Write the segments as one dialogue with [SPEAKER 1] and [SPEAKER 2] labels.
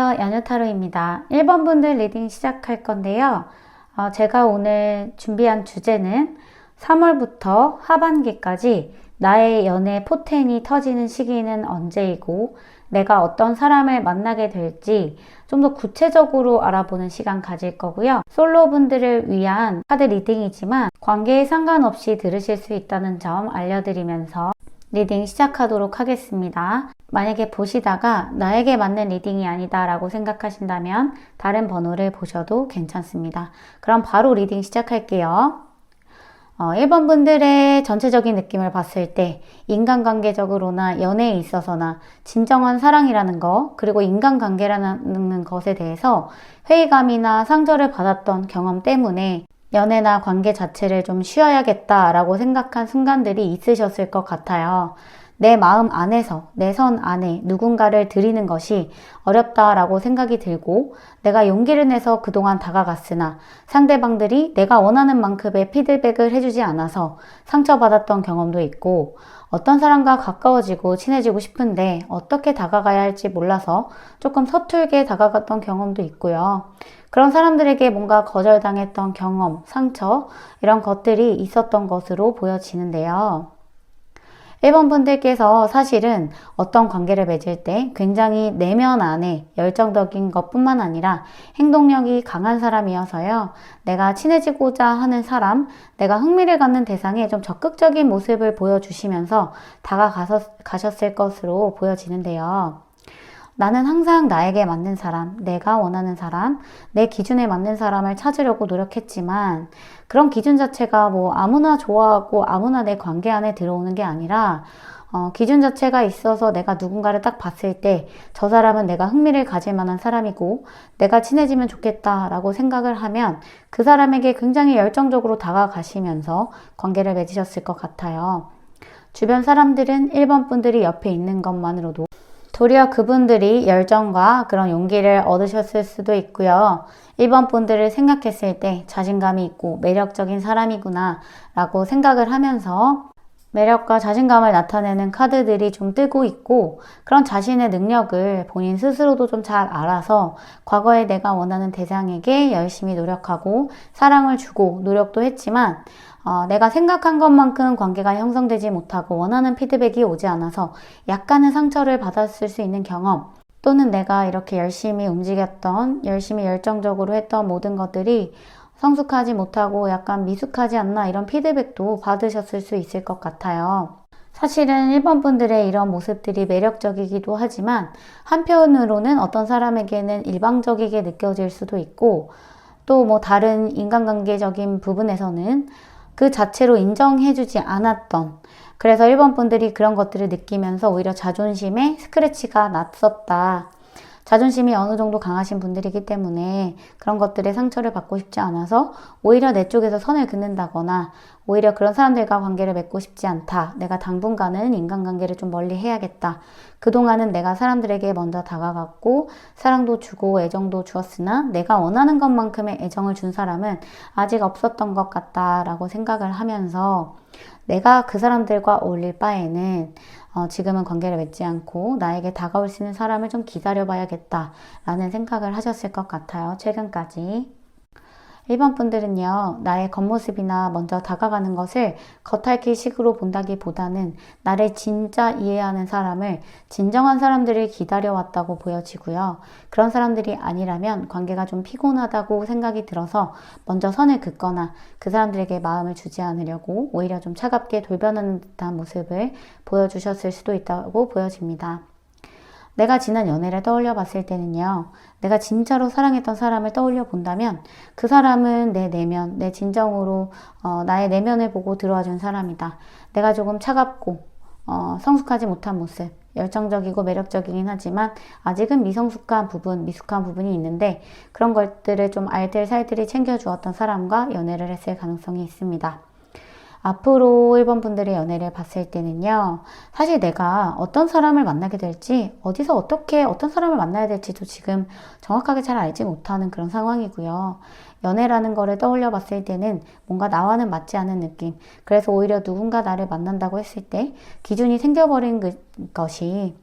[SPEAKER 1] 안녕하세요. 연유타로입니다. 1번 분들 리딩 시작할 건데요. 제가 오늘 준비한 주제는 3월부터 하반기까지 나의 연애 포텐이 터지는 시기는 언제이고 내가 어떤 사람을 만나게 될지 좀 더 구체적으로 알아보는 시간 가질 거고요. 솔로 분들을 위한 카드 리딩이지만 관계에 상관없이 들으실 수 있다는 점 알려드리면서 리딩 시작하도록 하겠습니다. 만약에 보시다가 나에게 맞는 리딩이 아니다 라고 생각하신다면 다른 번호를 보셔도 괜찮습니다. 그럼 바로 리딩 시작할게요. 1번 분들의 전체적인 느낌을 봤을 때 인간관계적으로나 연애에 있어서나 진정한 사랑이라는 거, 그리고 인간관계라는 것에 대해서 회의감이나 상처를 받았던 경험 때문에 연애나 관계 자체를 좀 쉬어야겠다라고 생각한 순간들이 있으셨을 것 같아요. 내 마음 안에서, 내 선 안에 누군가를 들이는 것이 어렵다라고 생각이 들고 내가 용기를 내서 그동안 다가갔으나 상대방들이 내가 원하는 만큼의 피드백을 해주지 않아서 상처받았던 경험도 있고 어떤 사람과 가까워지고 친해지고 싶은데 어떻게 다가가야 할지 몰라서 조금 서툴게 다가갔던 경험도 있고요. 그런 사람들에게 뭔가 거절당했던 경험, 상처 이런 것들이 있었던 것으로 보여지는데요. 1번 분들께서 사실은 어떤 관계를 맺을 때 굉장히 내면 안에 열정적인 것뿐만 아니라 행동력이 강한 사람이어서요. 내가 친해지고자 하는 사람, 내가 흥미를 갖는 대상에 좀 적극적인 모습을 보여주시면서 다가가셨을 것으로 보여지는데요. 나는 항상 나에게 맞는 사람, 내가 원하는 사람, 내 기준에 맞는 사람을 찾으려고 노력했지만 그런 기준 자체가 뭐 아무나 좋아하고 아무나 내 관계 안에 들어오는 게 아니라 기준 자체가 있어서 내가 누군가를 딱 봤을 때 저 사람은 내가 흥미를 가질 만한 사람이고 내가 친해지면 좋겠다라고 생각을 하면 그 사람에게 굉장히 열정적으로 다가가시면서 관계를 맺으셨을 것 같아요. 주변 사람들은 1번 분들이 옆에 있는 것만으로도 도리어 그분들이 열정과 그런 용기를 얻으셨을 수도 있고요. 1번 분들을 생각했을 때 자신감이 있고 매력적인 사람이구나 라고 생각을 하면서 매력과 자신감을 나타내는 카드들이 좀 뜨고 있고 그런 자신의 능력을 본인 스스로도 좀 잘 알아서 과거에 내가 원하는 대상에게 열심히 노력하고 사랑을 주고 노력도 했지만 내가 생각한 것만큼 관계가 형성되지 못하고 원하는 피드백이 오지 않아서 약간의 상처를 받았을 수 있는 경험 또는 내가 이렇게 열심히 움직였던 열심히 열정적으로 했던 모든 것들이 성숙하지 못하고 약간 미숙하지 않나 이런 피드백도 받으셨을 수 있을 것 같아요. 사실은 1번 분들의 이런 모습들이 매력적이기도 하지만 한편으로는 어떤 사람에게는 일방적이게 느껴질 수도 있고 또 뭐 다른 인간관계적인 부분에서는 그 자체로 인정해주지 않았던 그래서 1번 분들이 그런 것들을 느끼면서 오히려 자존심에 스크래치가 났었다. 자존심이 어느 정도 강하신 분들이기 때문에 그런 것들에 상처를 받고 싶지 않아서 오히려 내 쪽에서 선을 긋는다거나 오히려 그런 사람들과 관계를 맺고 싶지 않다. 내가 당분간은 인간관계를 좀 멀리 해야겠다. 그동안은 내가 사람들에게 먼저 다가갔고 사랑도 주고 애정도 주었으나 내가 원하는 것만큼의 애정을 준 사람은 아직 없었던 것 같다라고 생각을 하면서 내가 그 사람들과 어울릴 바에는 지금은 관계를 맺지 않고 나에게 다가올 수 있는 사람을 좀 기다려봐야겠다 라는 생각을 하셨을 것 같아요. 최근까지. 1번 분들은요. 나의 겉모습이나 먼저 다가가는 것을 겉핥기식으로 본다기보다는 나를 진짜 이해하는 사람을 진정한 사람들을 기다려왔다고 보여지고요. 그런 사람들이 아니라면 관계가 좀 피곤하다고 생각이 들어서 먼저 선을 긋거나 그 사람들에게 마음을 주지 않으려고 오히려 좀 차갑게 돌변하는 듯한 모습을 보여주셨을 수도 있다고 보여집니다. 내가 지난 연애를 떠올려 봤을 때는요. 내가 진짜로 사랑했던 사람을 떠올려 본다면 그 사람은 내 내면, 내 진정으로 나의 내면을 보고 들어와 준 사람이다. 내가 조금 차갑고 성숙하지 못한 모습, 열정적이고 매력적이긴 하지만 아직은 미성숙한 부분, 미숙한 부분이 있는데 그런 것들을 좀 알뜰살뜰히 챙겨주었던 사람과 연애를 했을 가능성이 있습니다. 앞으로 1번 분들의 연애를 봤을 때는요. 사실 내가 어떤 사람을 만나게 될지 어디서 어떻게 어떤 사람을 만나야 될지도 지금 정확하게 잘 알지 못하는 그런 상황이고요. 연애라는 거를 떠올려 봤을 때는 뭔가 나와는 맞지 않은 느낌. 그래서 오히려 누군가 나를 만난다고 했을 때 기준이 생겨버린 것이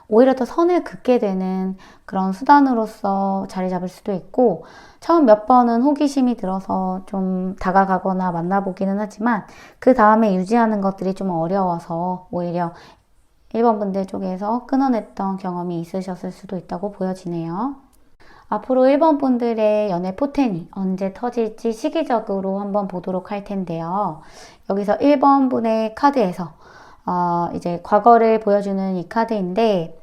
[SPEAKER 1] 오히려 더 선을 긋게 되는 그런 수단으로서 자리 잡을 수도 있고, 처음 몇 번은 호기심이 들어서 좀 다가가거나 만나보기는 하지만 그 다음에 유지하는 것들이 좀 어려워서 오히려 1번 분들 쪽에서 끊어냈던 경험이 있으셨을 수도 있다고 보여지네요. 앞으로 1번 분들의 연애 포텐이 언제 터질지 시기적으로 한번 보도록 할 텐데요. 여기서 1번 분의 카드에서 이제 과거를 보여주는 이 카드인데,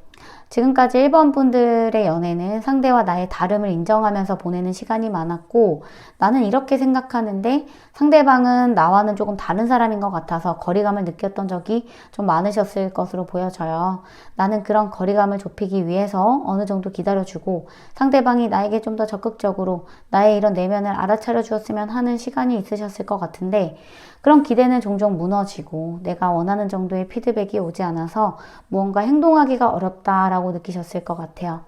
[SPEAKER 1] 지금까지 1번 분들의 연애는 상대와 나의 다름을 인정하면서 보내는 시간이 많았고, 나는 이렇게 생각하는데 상대방은 나와는 조금 다른 사람인 것 같아서 거리감을 느꼈던 적이 좀 많으셨을 것으로 보여져요. 나는 그런 거리감을 좁히기 위해서 어느 정도 기다려주고, 상대방이 나에게 좀 더 적극적으로 나의 이런 내면을 알아차려 주었으면 하는 시간이 있으셨을 것 같은데, 그런 기대는 종종 무너지고 내가 원하는 정도의 피드백이 오지 않아서 무언가 행동하기가 어렵다라고 느끼셨을 것 같아요.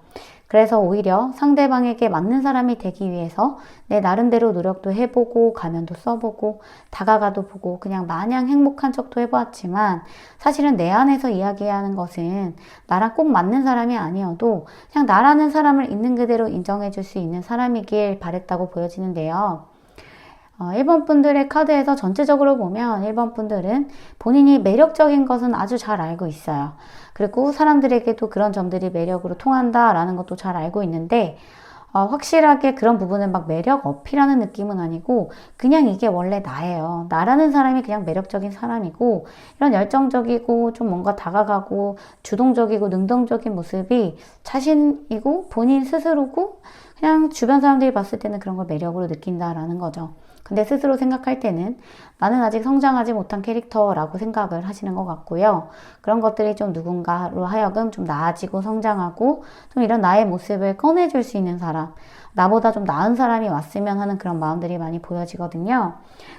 [SPEAKER 1] 그래서 오히려 상대방에게 맞는 사람이 되기 위해서 내 나름대로 노력도 해보고 가면도 써보고 다가가도 보고 그냥 마냥 행복한 척도 해보았지만, 사실은 내 안에서 이야기하는 것은 나랑 꼭 맞는 사람이 아니어도 그냥 나라는 사람을 있는 그대로 인정해줄 수 있는 사람이길 바랬다고 보여지는데요. 1번 분들의 카드에서 전체적으로 보면 1번 분들은 본인이 매력적인 것은 아주 잘 알고 있어요. 그리고 사람들에게도 그런 점들이 매력으로 통한다라는 것도 잘 알고 있는데, 확실하게 그런 부분은 막 매력 어필하는 느낌은 아니고 그냥 이게 원래 나예요. 나라는 사람이 그냥 매력적인 사람이고, 이런 열정적이고 좀 뭔가 다가가고 주동적이고 능동적인 모습이 자신이고 본인 스스로고, 그냥 주변 사람들이 봤을 때는 그런 걸 매력으로 느낀다라는 거죠. 근데 스스로 생각할 때는 나는 아직 성장하지 못한 캐릭터라고 생각을 하시는 것 같고요. 그런 것들이 좀 누군가로 하여금 좀 나아지고 성장하고 좀 이런 나의 모습을 꺼내줄 수 있는 사람, 나보다 좀 나은 사람이 왔으면 하는 그런 마음들이 많이 보여지거든요.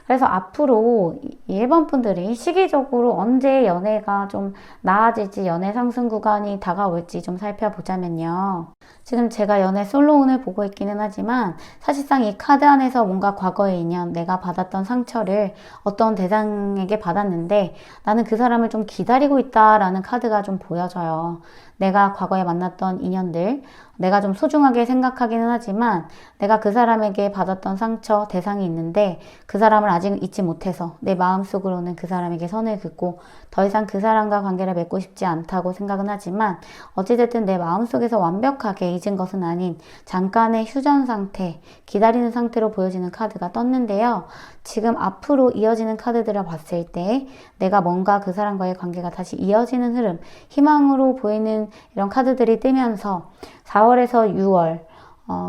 [SPEAKER 1] 그래서 앞으로 1번 분들이 시기적으로 언제 연애가 좀 나아질지, 연애 상승 구간이 다가올지 좀 살펴보자면요. 지금 제가 연애 솔로운을 보고 있기는 하지만 사실상 이 카드 안에서 뭔가 과거의 인연, 내가 받았던 상처를 어떤 대상에게 받았는데 나는 그 사람을 좀 기다리고 있다라는 카드가 좀 보여져요. 내가 과거에 만났던 인연들, 내가 좀 소중하게 생각하기는 하지만 내가 그 사람에게 받았던 상처, 대상이 있는데 그 사람을 아직 잊지 못해서 내 마음속으로는 그 사람에게 선을 긋고 더 이상 그 사람과 관계를 맺고 싶지 않다고 생각은 하지만, 어찌됐든 내 마음속에서 완벽하게 잊은 것은 아닌 잠깐의 휴전 상태, 기다리는 상태로 보여지는 카드가 떴는데요. 지금 앞으로 이어지는 카드들을 봤을 때 내가 뭔가 그 사람과의 관계가 다시 이어지는 흐름, 희망으로 보이는 이런 카드들이 뜨면서 4월에서 6월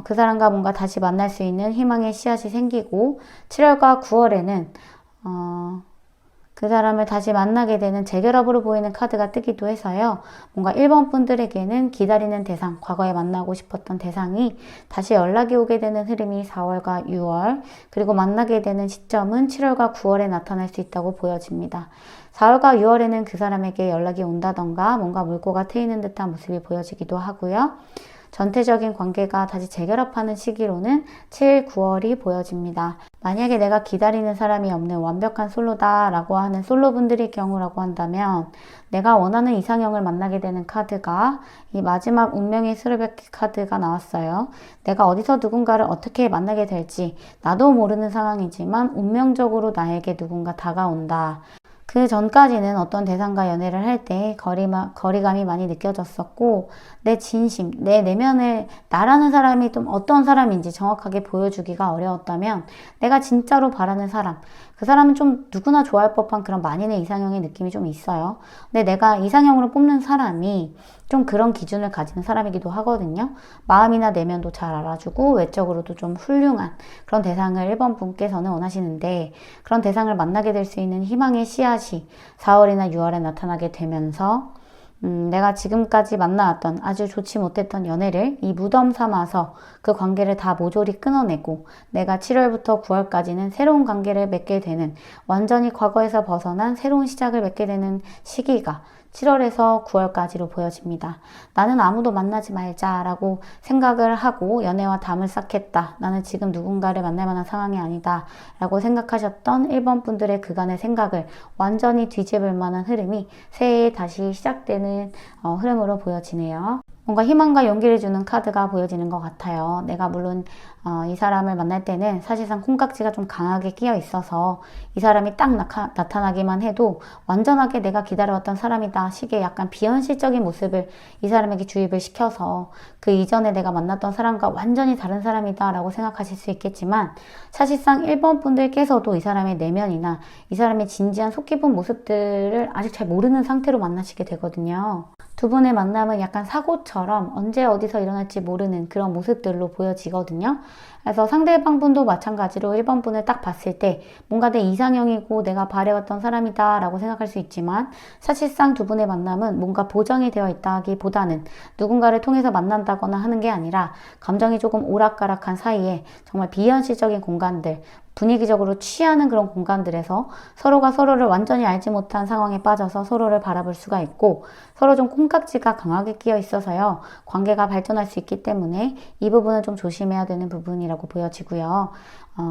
[SPEAKER 1] 그 사람과 뭔가 다시 만날 수 있는 희망의 씨앗이 생기고, 7월과 9월에는 그 사람을 다시 만나게 되는 재결합으로 보이는 카드가 뜨기도 해서요. 뭔가 1번 분들에게는 기다리는 대상, 과거에 만나고 싶었던 대상이 다시 연락이 오게 되는 흐름이 4월과 6월, 그리고 만나게 되는 시점은 7월과 9월에 나타날 수 있다고 보여집니다. 4월과 6월에는 그 사람에게 연락이 온다던가 뭔가 물꼬가 트이는 듯한 모습이 보여지기도 하고요. 전체적인 관계가 다시 재결합하는 시기로는 7, 9월이 보여집니다. 만약에 내가 기다리는 사람이 없는 완벽한 솔로다라고 하는 솔로분들의 경우라고 한다면, 내가 원하는 이상형을 만나게 되는 카드가 이 마지막 운명의 수레바퀴 카드가 나왔어요. 내가 어디서 누군가를 어떻게 만나게 될지 나도 모르는 상황이지만 운명적으로 나에게 누군가 다가온다. 그 전까지는 어떤 대상과 연애를 할 때 거리감이 많이 느껴졌었고, 내 진심, 내 내면을 나라는 사람이 좀 어떤 사람인지 정확하게 보여주기가 어려웠다면, 내가 진짜로 바라는 사람, 그 사람은 좀 누구나 좋아할 법한 그런 만인의 이상형의 느낌이 좀 있어요. 근데 내가 이상형으로 뽑는 사람이 좀 그런 기준을 가지는 사람이기도 하거든요. 마음이나 내면도 잘 알아주고 외적으로도 좀 훌륭한 그런 대상을 1번 분께서는 원하시는데, 그런 대상을 만나게 될 수 있는 희망의 씨앗이 4월이나 6월에 나타나게 되면서 내가 지금까지 만나왔던 아주 좋지 못했던 연애를 이 무덤 삼아서 그 관계를 다 모조리 끊어내고, 내가 7월부터 9월까지는 새로운 관계를 맺게 되는, 완전히 과거에서 벗어난 새로운 시작을 맺게 되는 시기가 7월에서 9월까지로 보여집니다. 나는 아무도 만나지 말자라고 생각을 하고 연애와 담을 쌓겠다. 나는 지금 누군가를 만날 만한 상황이 아니다. 라고 생각하셨던 1번 분들의 그간의 생각을 완전히 뒤집을 만한 흐름이 새해에 다시 시작되는 흐름으로 보여지네요. 뭔가 희망과 용기를 주는 카드가 보여지는 것 같아요. 내가 물론 이 사람을 만날 때는 사실상 콩깍지가 좀 강하게 끼어 있어서 이 사람이 딱 나타나기만 해도 완전하게 내가 기다려왔던 사람이다 식의 약간 비현실적인 모습을 이 사람에게 주입을 시켜서 그 이전에 내가 만났던 사람과 완전히 다른 사람이다 라고 생각하실 수 있겠지만, 사실상 1번 분들께서도 이 사람의 내면이나 이 사람의 진지한 속 깊은 모습들을 아직 잘 모르는 상태로 만나시게 되거든요. 두 분의 만남은 약간 사고처럼 언제 어디서 일어날지 모르는 그런 모습들로 보여지거든요. 그래서 상대방 분도 마찬가지로 1번 분을 딱 봤을 때 뭔가 내 이상형이고 내가 바래왔던 사람이다 라고 생각할 수 있지만, 사실상 두 분의 만남은 뭔가 보장이 되어 있다기보다는 누군가를 통해서 만난다거나 하는 게 아니라 감정이 조금 오락가락한 사이에 정말 비현실적인 공간들, 분위기적으로 취하는 그런 공간들에서 서로가 서로를 완전히 알지 못한 상황에 빠져서 서로를 바라볼 수가 있고, 서로 좀 콩깍지가 강하게 끼어 있어서요, 관계가 발전할 수 있기 때문에 이 부분은 좀 조심해야 되는 부분이라고 보여지고요.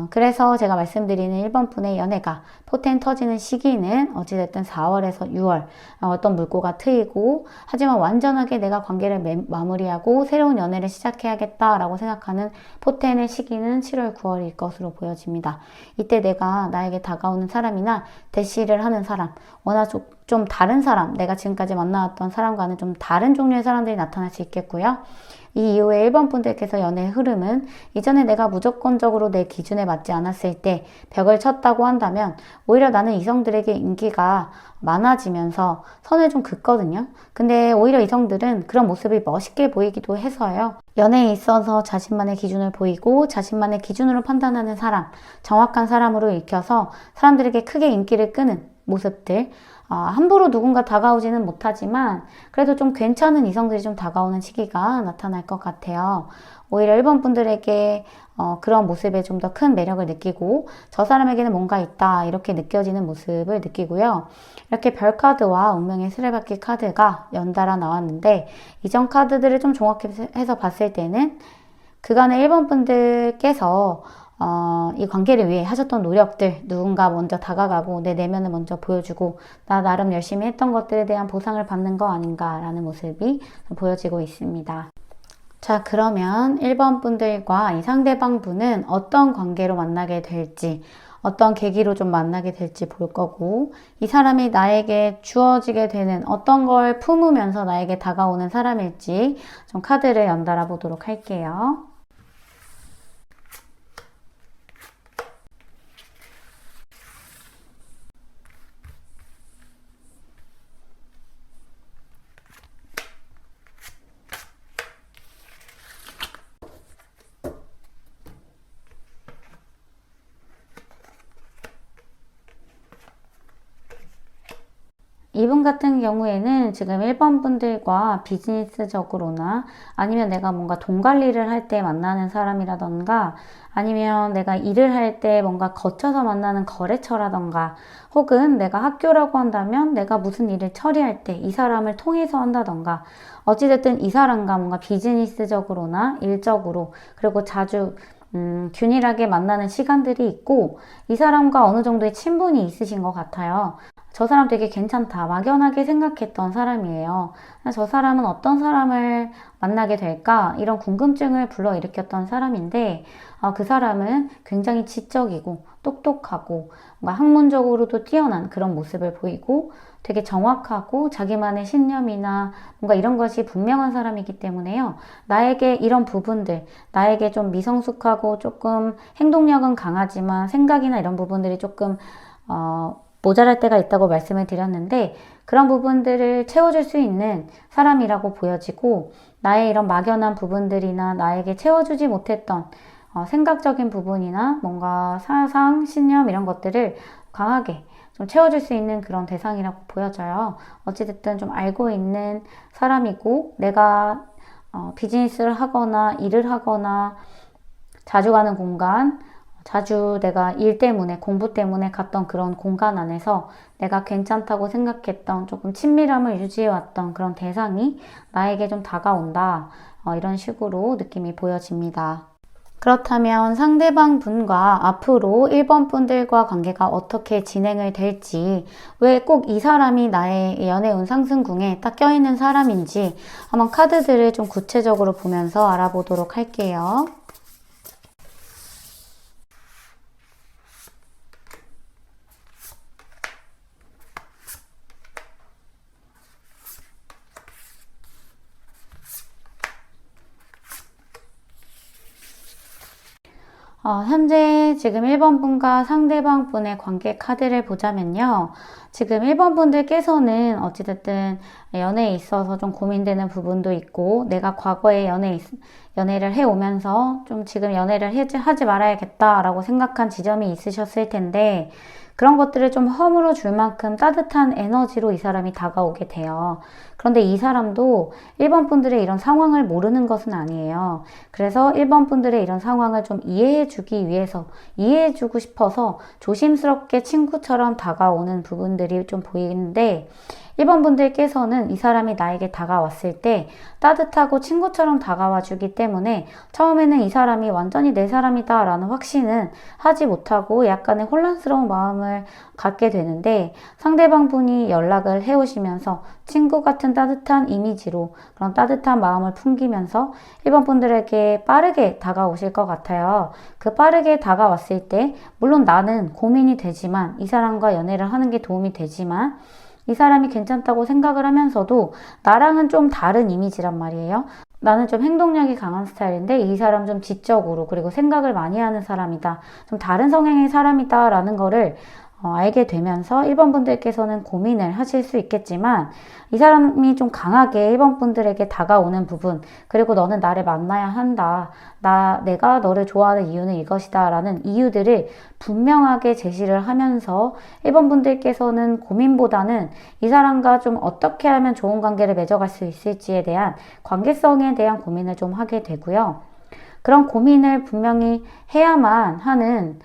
[SPEAKER 1] 그래서 제가 말씀드리는 1번 분의 연애가 포텐 터지는 시기는 어찌됐든 4월에서 6월, 어떤 물꼬가 트이고, 하지만 완전하게 내가 관계를 마무리하고 새로운 연애를 시작해야겠다라고 생각하는 포텐의 시기는 7월, 9월일 것으로 보여집니다. 이때 내가 나에게 다가오는 사람이나 대시를 하는 사람, 워낙 좀 다른 사람, 내가 지금까지 만나왔던 사람과는 좀 다른 종류의 사람들이 나타날 수 있겠고요. 이 이후에 1번 분들께서 연애의 흐름은 이전에 내가 무조건적으로 내 기준에 맞지 않았을 때 벽을 쳤다고 한다면, 오히려 나는 이성들에게 인기가 많아지면서 선을 좀 긋거든요. 근데 오히려 이성들은 그런 모습이 멋있게 보이기도 해서요, 연애에 있어서 자신만의 기준을 보이고 자신만의 기준으로 판단하는 사람, 정확한 사람으로 읽혀서 사람들에게 크게 인기를 끄는 모습들, 함부로 누군가 다가오지는 못하지만 그래도 좀 괜찮은 이성들이 좀 다가오는 시기가 나타날 것 같아요. 오히려 1번 분들에게 그런 모습에 좀 더 큰 매력을 느끼고, 저 사람에게는 뭔가 있다 이렇게 느껴지는 모습을 느끼고요. 이렇게 별 카드와 운명의 수레바퀴 카드가 연달아 나왔는데, 이전 카드들을 좀 종합해서 봤을 때는 그간의 1번 분들께서 이 관계를 위해 하셨던 노력들, 누군가 먼저 다가가고 내 내면을 먼저 보여주고 나 나름 열심히 했던 것들에 대한 보상을 받는 거 아닌가라는 모습이 보여지고 있습니다. 자, 그러면 1번 분들과 이 상대방 분은 어떤 관계로 만나게 될지, 어떤 계기로 좀 만나게 될지 볼 거고, 이 사람이 나에게 주어지게 되는 어떤 걸 품으면서 나에게 다가오는 사람일지 좀 카드를 연달아 보도록 할게요. 이분 같은 경우에는 지금 1번 분들과 비즈니스적으로나 아니면 내가 뭔가 돈 관리를 할 때 만나는 사람이라던가, 아니면 내가 일을 할 때 뭔가 거쳐서 만나는 거래처라던가, 혹은 내가 학교라고 한다면 내가 무슨 일을 처리할 때 이 사람을 통해서 한다던가, 어찌됐든 이 사람과 뭔가 비즈니스적으로나 일적으로, 그리고 자주 균일하게 만나는 시간들이 있고, 이 사람과 어느 정도의 친분이 있으신 것 같아요. 저 사람 되게 괜찮다, 막연하게 생각했던 사람이에요. 저 사람은 어떤 사람을 만나게 될까? 이런 궁금증을 불러일으켰던 사람인데, 그 사람은 굉장히 지적이고 똑똑하고 뭔가 학문적으로도 뛰어난 그런 모습을 보이고, 되게 정확하고 자기만의 신념이나 뭔가 이런 것이 분명한 사람이기 때문에요, 나에게 이런 부분들, 나에게 좀 미성숙하고 조금 행동력은 강하지만 생각이나 이런 부분들이 조금 모자랄 때가 있다고 말씀을 드렸는데, 그런 부분들을 채워줄 수 있는 사람이라고 보여지고, 나의 이런 막연한 부분들이나 나에게 채워주지 못했던 생각적인 부분이나 뭔가 사상, 신념 이런 것들을 강하게 좀 채워줄 수 있는 그런 대상이라고 보여져요. 어찌됐든 좀 알고 있는 사람이고, 내가 비즈니스를 하거나 일을 하거나 자주 가는 공간, 자주 내가 일 때문에, 공부 때문에 갔던 그런 공간 안에서 내가 괜찮다고 생각했던 조금 친밀함을 유지해왔던 그런 대상이 나에게 좀 다가온다. 이런 식으로 느낌이 보여집니다. 그렇다면 상대방 분과 앞으로 1번 분들과 관계가 어떻게 진행을 될지, 왜 꼭 이 사람이 나의 연애운 상승궁에 딱 껴있는 사람인지 한번 카드들을 좀 구체적으로 보면서 알아보도록 할게요. 현재 지금 1번 분과 상대방 분의 관계 카드를 보자면요. 지금 1번 분들께서는 어찌됐든 연애에 있어서 좀 고민되는 부분도 있고, 내가 과거에 연애를 해오면서 좀 지금 연애를 하지 말아야겠다라고 생각한 지점이 있으셨을 텐데, 그런 것들을 좀 허물어 줄 만큼 따뜻한 에너지로 이 사람이 다가오게 돼요. 그런데 이 사람도 1번 분들의 이런 상황을 모르는 것은 아니에요. 그래서 1번 분들의 이런 상황을 좀 이해해 주기 위해서, 이해해 주고 싶어서 조심스럽게 친구처럼 다가오는 부분들이 좀 보이는데, 1번 분들께서는 이 사람이 나에게 다가왔을 때 따뜻하고 친구처럼 다가와 주기 때문에 처음에는 이 사람이 완전히 내 사람이다 라는 확신은 하지 못하고 약간의 혼란스러운 마음을 갖게 되는데, 상대방 분이 연락을 해오시면서 친구 같은 따뜻한 이미지로 그런 따뜻한 마음을 풍기면서 1번 분들에게 빠르게 다가오실 것 같아요. 그 빠르게 다가왔을 때 물론 나는 고민이 되지만, 이 사람과 연애를 하는 게 도움이 되지만, 이 사람이 괜찮다고 생각을 하면서도 나랑은 좀 다른 이미지란 말이에요. 나는 좀 행동력이 강한 스타일인데 이 사람 좀 지적으로, 그리고 생각을 많이 하는 사람이다, 좀 다른 성향의 사람이다 라는 거를 알게 되면서 1번 분들께서는 고민을 하실 수 있겠지만, 이 사람이 좀 강하게 1번 분들에게 다가오는 부분, 그리고 너는 나를 만나야 한다, 내가 너를 좋아하는 이유는 이것이다 라는 이유들을 분명하게 제시를 하면서 1번 분들께서는 고민보다는 이 사람과 좀 어떻게 하면 좋은 관계를 맺어갈 수 있을지에 대한 관계성에 대한 고민을 좀 하게 되고요. 그런 고민을 분명히 해야만 하는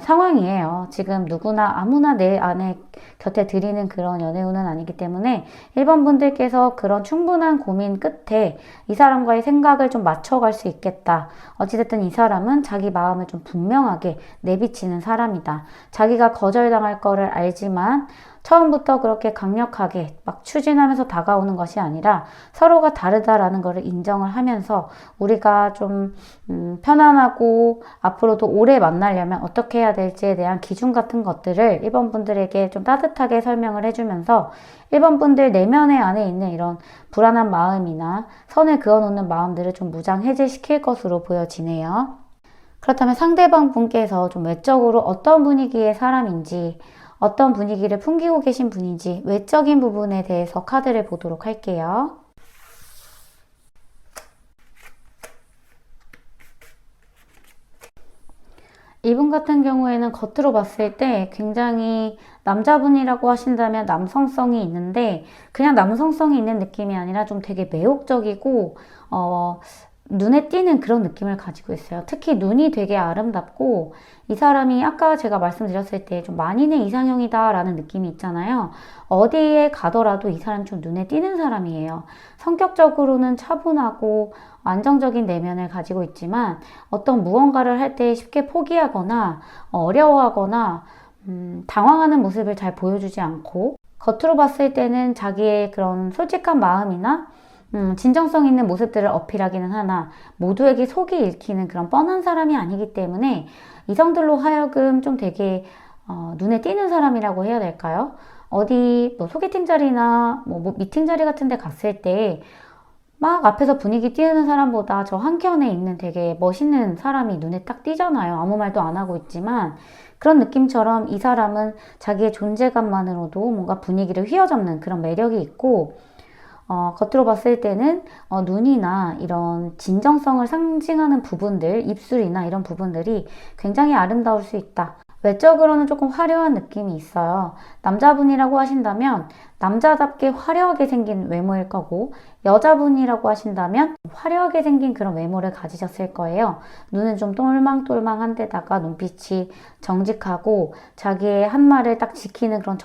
[SPEAKER 1] 상황이에요. 지금 누구나 아무나 내 안에 곁에 들이는 그런 연애운은 아니기 때문에 1번 분들께서 그런 충분한 고민 끝에 이 사람과의 생각을 좀 맞춰갈 수 있겠다. 어찌됐든 이 사람은 자기 마음을 좀 분명하게 내비치는 사람이다. 자기가 거절당할 거를 알지만 처음부터 그렇게 강력하게 막 추진하면서 다가오는 것이 아니라 서로가 다르다라는 것을 인정을 하면서 우리가 좀 편안하고 앞으로도 오래 만나려면 어떻게 해야 될지에 대한 기준 같은 것들을 1번 분들에게 좀 따뜻하게 설명을 해주면서 1번 분들 내면의 안에 있는 이런 불안한 마음이나 선을 그어놓는 마음들을 좀 무장해제시킬 것으로 보여지네요. 그렇다면 상대방 분께서 좀 외적으로 어떤 분위기의 사람인지, 어떤 분위기를 풍기고 계신 분인지 외적인 부분에 대해서 카드를 보도록 할게요. 이분 같은 경우에는 겉으로 봤을 때 굉장히 남자분이라고 하신다면 남성성이 있는데, 그냥 남성성이 있는 느낌이 아니라 좀 되게 매혹적이고 눈에 띄는 그런 느낌을 가지고 있어요. 특히 눈이 되게 아름답고, 이 사람이 아까 제가 말씀드렸을 때 좀 만인의 이상형이다 라는 느낌이 있잖아요. 어디에 가더라도 이 사람이 좀 눈에 띄는 사람이에요. 성격적으로는 차분하고 안정적인 내면을 가지고 있지만, 어떤 무언가를 할 때 쉽게 포기하거나 어려워하거나 당황하는 모습을 잘 보여주지 않고, 겉으로 봤을 때는 자기의 그런 솔직한 마음이나 진정성 있는 모습들을 어필하기는 하나 모두에게 속이 읽히는 그런 뻔한 사람이 아니기 때문에 이성들로 하여금 좀 되게 눈에 띄는 사람이라고 해야 될까요? 어디 뭐 소개팅 자리나 뭐 미팅 자리 같은 데 갔을 때 막 앞에서 분위기 띄우는 사람보다 저 한켠에 있는 되게 멋있는 사람이 눈에 딱 띄잖아요. 아무 말도 안 하고 있지만, 그런 느낌처럼 이 사람은 자기의 존재감만으로도 뭔가 분위기를 휘어잡는 그런 매력이 있고, 겉으로 봤을 때는 눈이나 이런 진정성을 상징하는 부분들, 입술이나 이런 부분들이 굉장히 아름다울 수 있다. 외적으로는 조금 화려한 느낌이 있어요. 남자분이라고 하신다면 남자답게 화려하게 생긴 외모일 거고, 여자분이라고 하신다면 화려하게 생긴 그런 외모를 가지셨을 거예요. 눈은 좀 똘망똘망한 데다가 눈빛이 정직하고 자기의 한 말을 딱 지키는 그런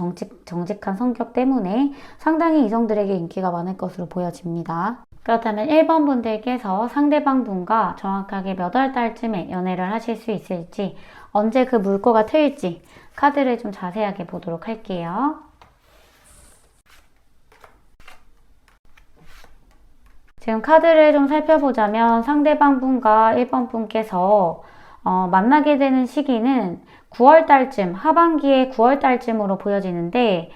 [SPEAKER 1] 정직한 성격 때문에 상당히 이성들에게 인기가 많을 것으로 보여집니다. 그렇다면 1번 분들께서 상대방 분과 정확하게 몇 월 달쯤에 연애를 하실 수 있을지, 언제 그 물꼬가 트일지 카드를 좀 자세하게 보도록 할게요. 지금 카드를 좀 살펴보자면 상대방 분과 1번 분께서 만나게 되는 시기는 9월 달쯤, 하반기에 9월 달쯤으로 보여지는데,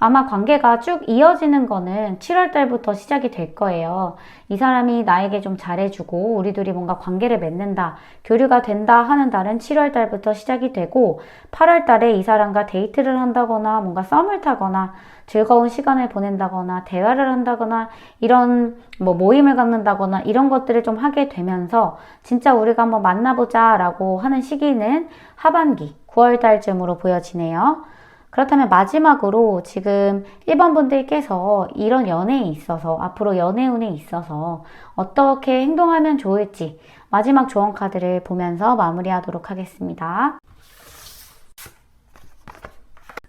[SPEAKER 1] 아마 관계가 쭉 이어지는 거는 7월 달부터 시작이 될 거예요. 이 사람이 나에게 좀 잘해주고 우리 둘이 뭔가 관계를 맺는다, 교류가 된다 하는 달은 7월 달부터 시작이 되고, 8월 달에 이 사람과 데이트를 한다거나 뭔가 썸을 타거나 즐거운 시간을 보낸다거나 대화를 한다거나 이런 모임을 갖는다거나 이런 것들을 좀 하게 되면서 진짜 우리가 한번 만나보자 라고 하는 시기는 하반기 9월 달쯤으로 보여지네요. 그렇다면 마지막으로 지금 1번 분들께서 이런 연애에 있어서, 앞으로 연애운에 있어서 어떻게 행동하면 좋을지 마지막 조언 카드를 보면서 마무리하도록 하겠습니다.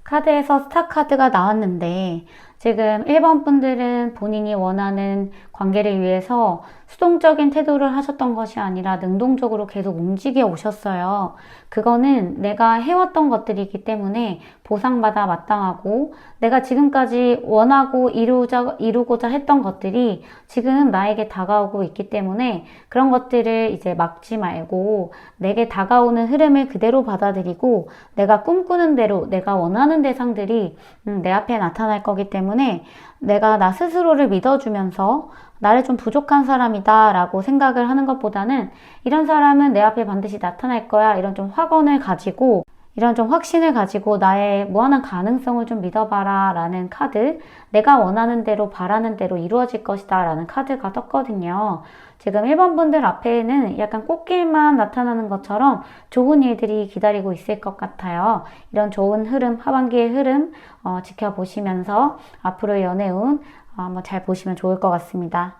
[SPEAKER 1] 카드에서 스타 카드가 나왔는데, 지금 1번 분들은 본인이 원하는 관계를 위해서 수동적인 태도를 하셨던 것이 아니라 능동적으로 계속 움직여 오셨어요. 그거는 내가 해왔던 것들이기 때문에 보상받아 마땅하고, 내가 지금까지 원하고 이루고자 했던 것들이 지금 나에게 다가오고 있기 때문에 그런 것들을 이제 막지 말고 내게 다가오는 흐름을 그대로 받아들이고, 내가 꿈꾸는 대로 내가 원하는 대상들이 내 앞에 나타날 거기 때문에 내가 나 스스로를 믿어주면서 나를 좀 부족한 사람이다 라고 생각을 하는 것보다는, 이런 사람은 내 앞에 반드시 나타날 거야, 이런 좀 확언을 가지고, 이런 좀 확신을 가지고 나의 무한한 가능성을 좀 믿어봐라 라는 카드, 내가 원하는 대로 바라는 대로 이루어질 것이다 라는 카드가 떴거든요. 지금 1번 분들 앞에는 약간 꽃길만 나타나는 것처럼 좋은 일들이 기다리고 있을 것 같아요. 이런 좋은 흐름, 하반기의 흐름 지켜보시면서 앞으로 연애운 한번 잘 보시면 좋을 것 같습니다.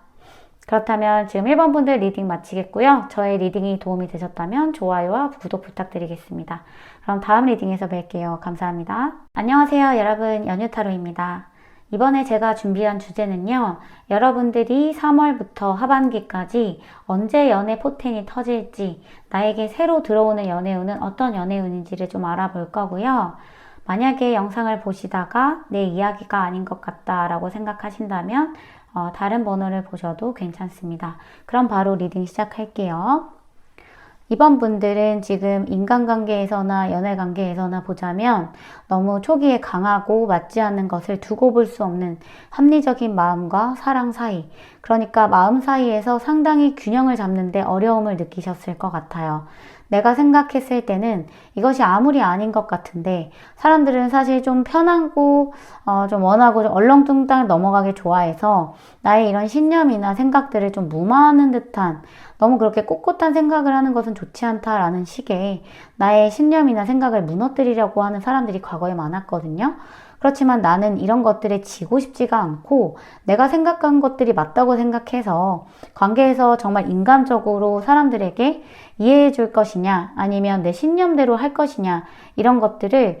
[SPEAKER 1] 그렇다면 지금 1번 분들 리딩 마치겠고요. 저의 리딩이 도움이 되셨다면 좋아요와 구독 부탁드리겠습니다. 그럼 다음 리딩에서 뵐게요. 감사합니다. 안녕하세요, 여러분. 연유타로입니다. 이번에 제가 준비한 주제는요, 여러분들이 3월부터 하반기까지 언제 연애 포텐이 터질지, 나에게 새로 들어오는 연애운은 어떤 연애운인지를 좀 알아볼 거고요. 만약에 영상을 보시다가 내 이야기가 아닌 것 같다라고 생각하신다면 다른 번호를 보셔도 괜찮습니다. 그럼 바로 리딩 시작할게요. 이번 분들은 지금 인간관계에서나 연애관계에서나 보자면 너무 초기에 강하고 맞지 않는 것을 두고 볼 수 없는 합리적인 마음과 사랑 사이, 그러니까 마음 사이에서 상당히 균형을 잡는데 어려움을 느끼셨을 것 같아요. 내가 생각했을 때는 이것이 아무리 아닌 것 같은데, 사람들은 사실 좀 편하고 좀 원하고 좀 얼렁뚱땅 넘어가기 좋아해서 나의 이런 신념이나 생각들을 좀 무마하는 듯한, 너무 그렇게 꼿꼿한 생각을 하는 것은 좋지 않다라는 식의 나의 신념이나 생각을 무너뜨리려고 하는 사람들이 과거에 많았거든요. 그렇지만 나는 이런 것들에 지고 싶지가 않고, 내가 생각한 것들이 맞다고 생각해서 관계에서 정말 인간적으로 사람들에게 이해해 줄 것이냐, 아니면 내 신념대로 할 것이냐, 이런 것들을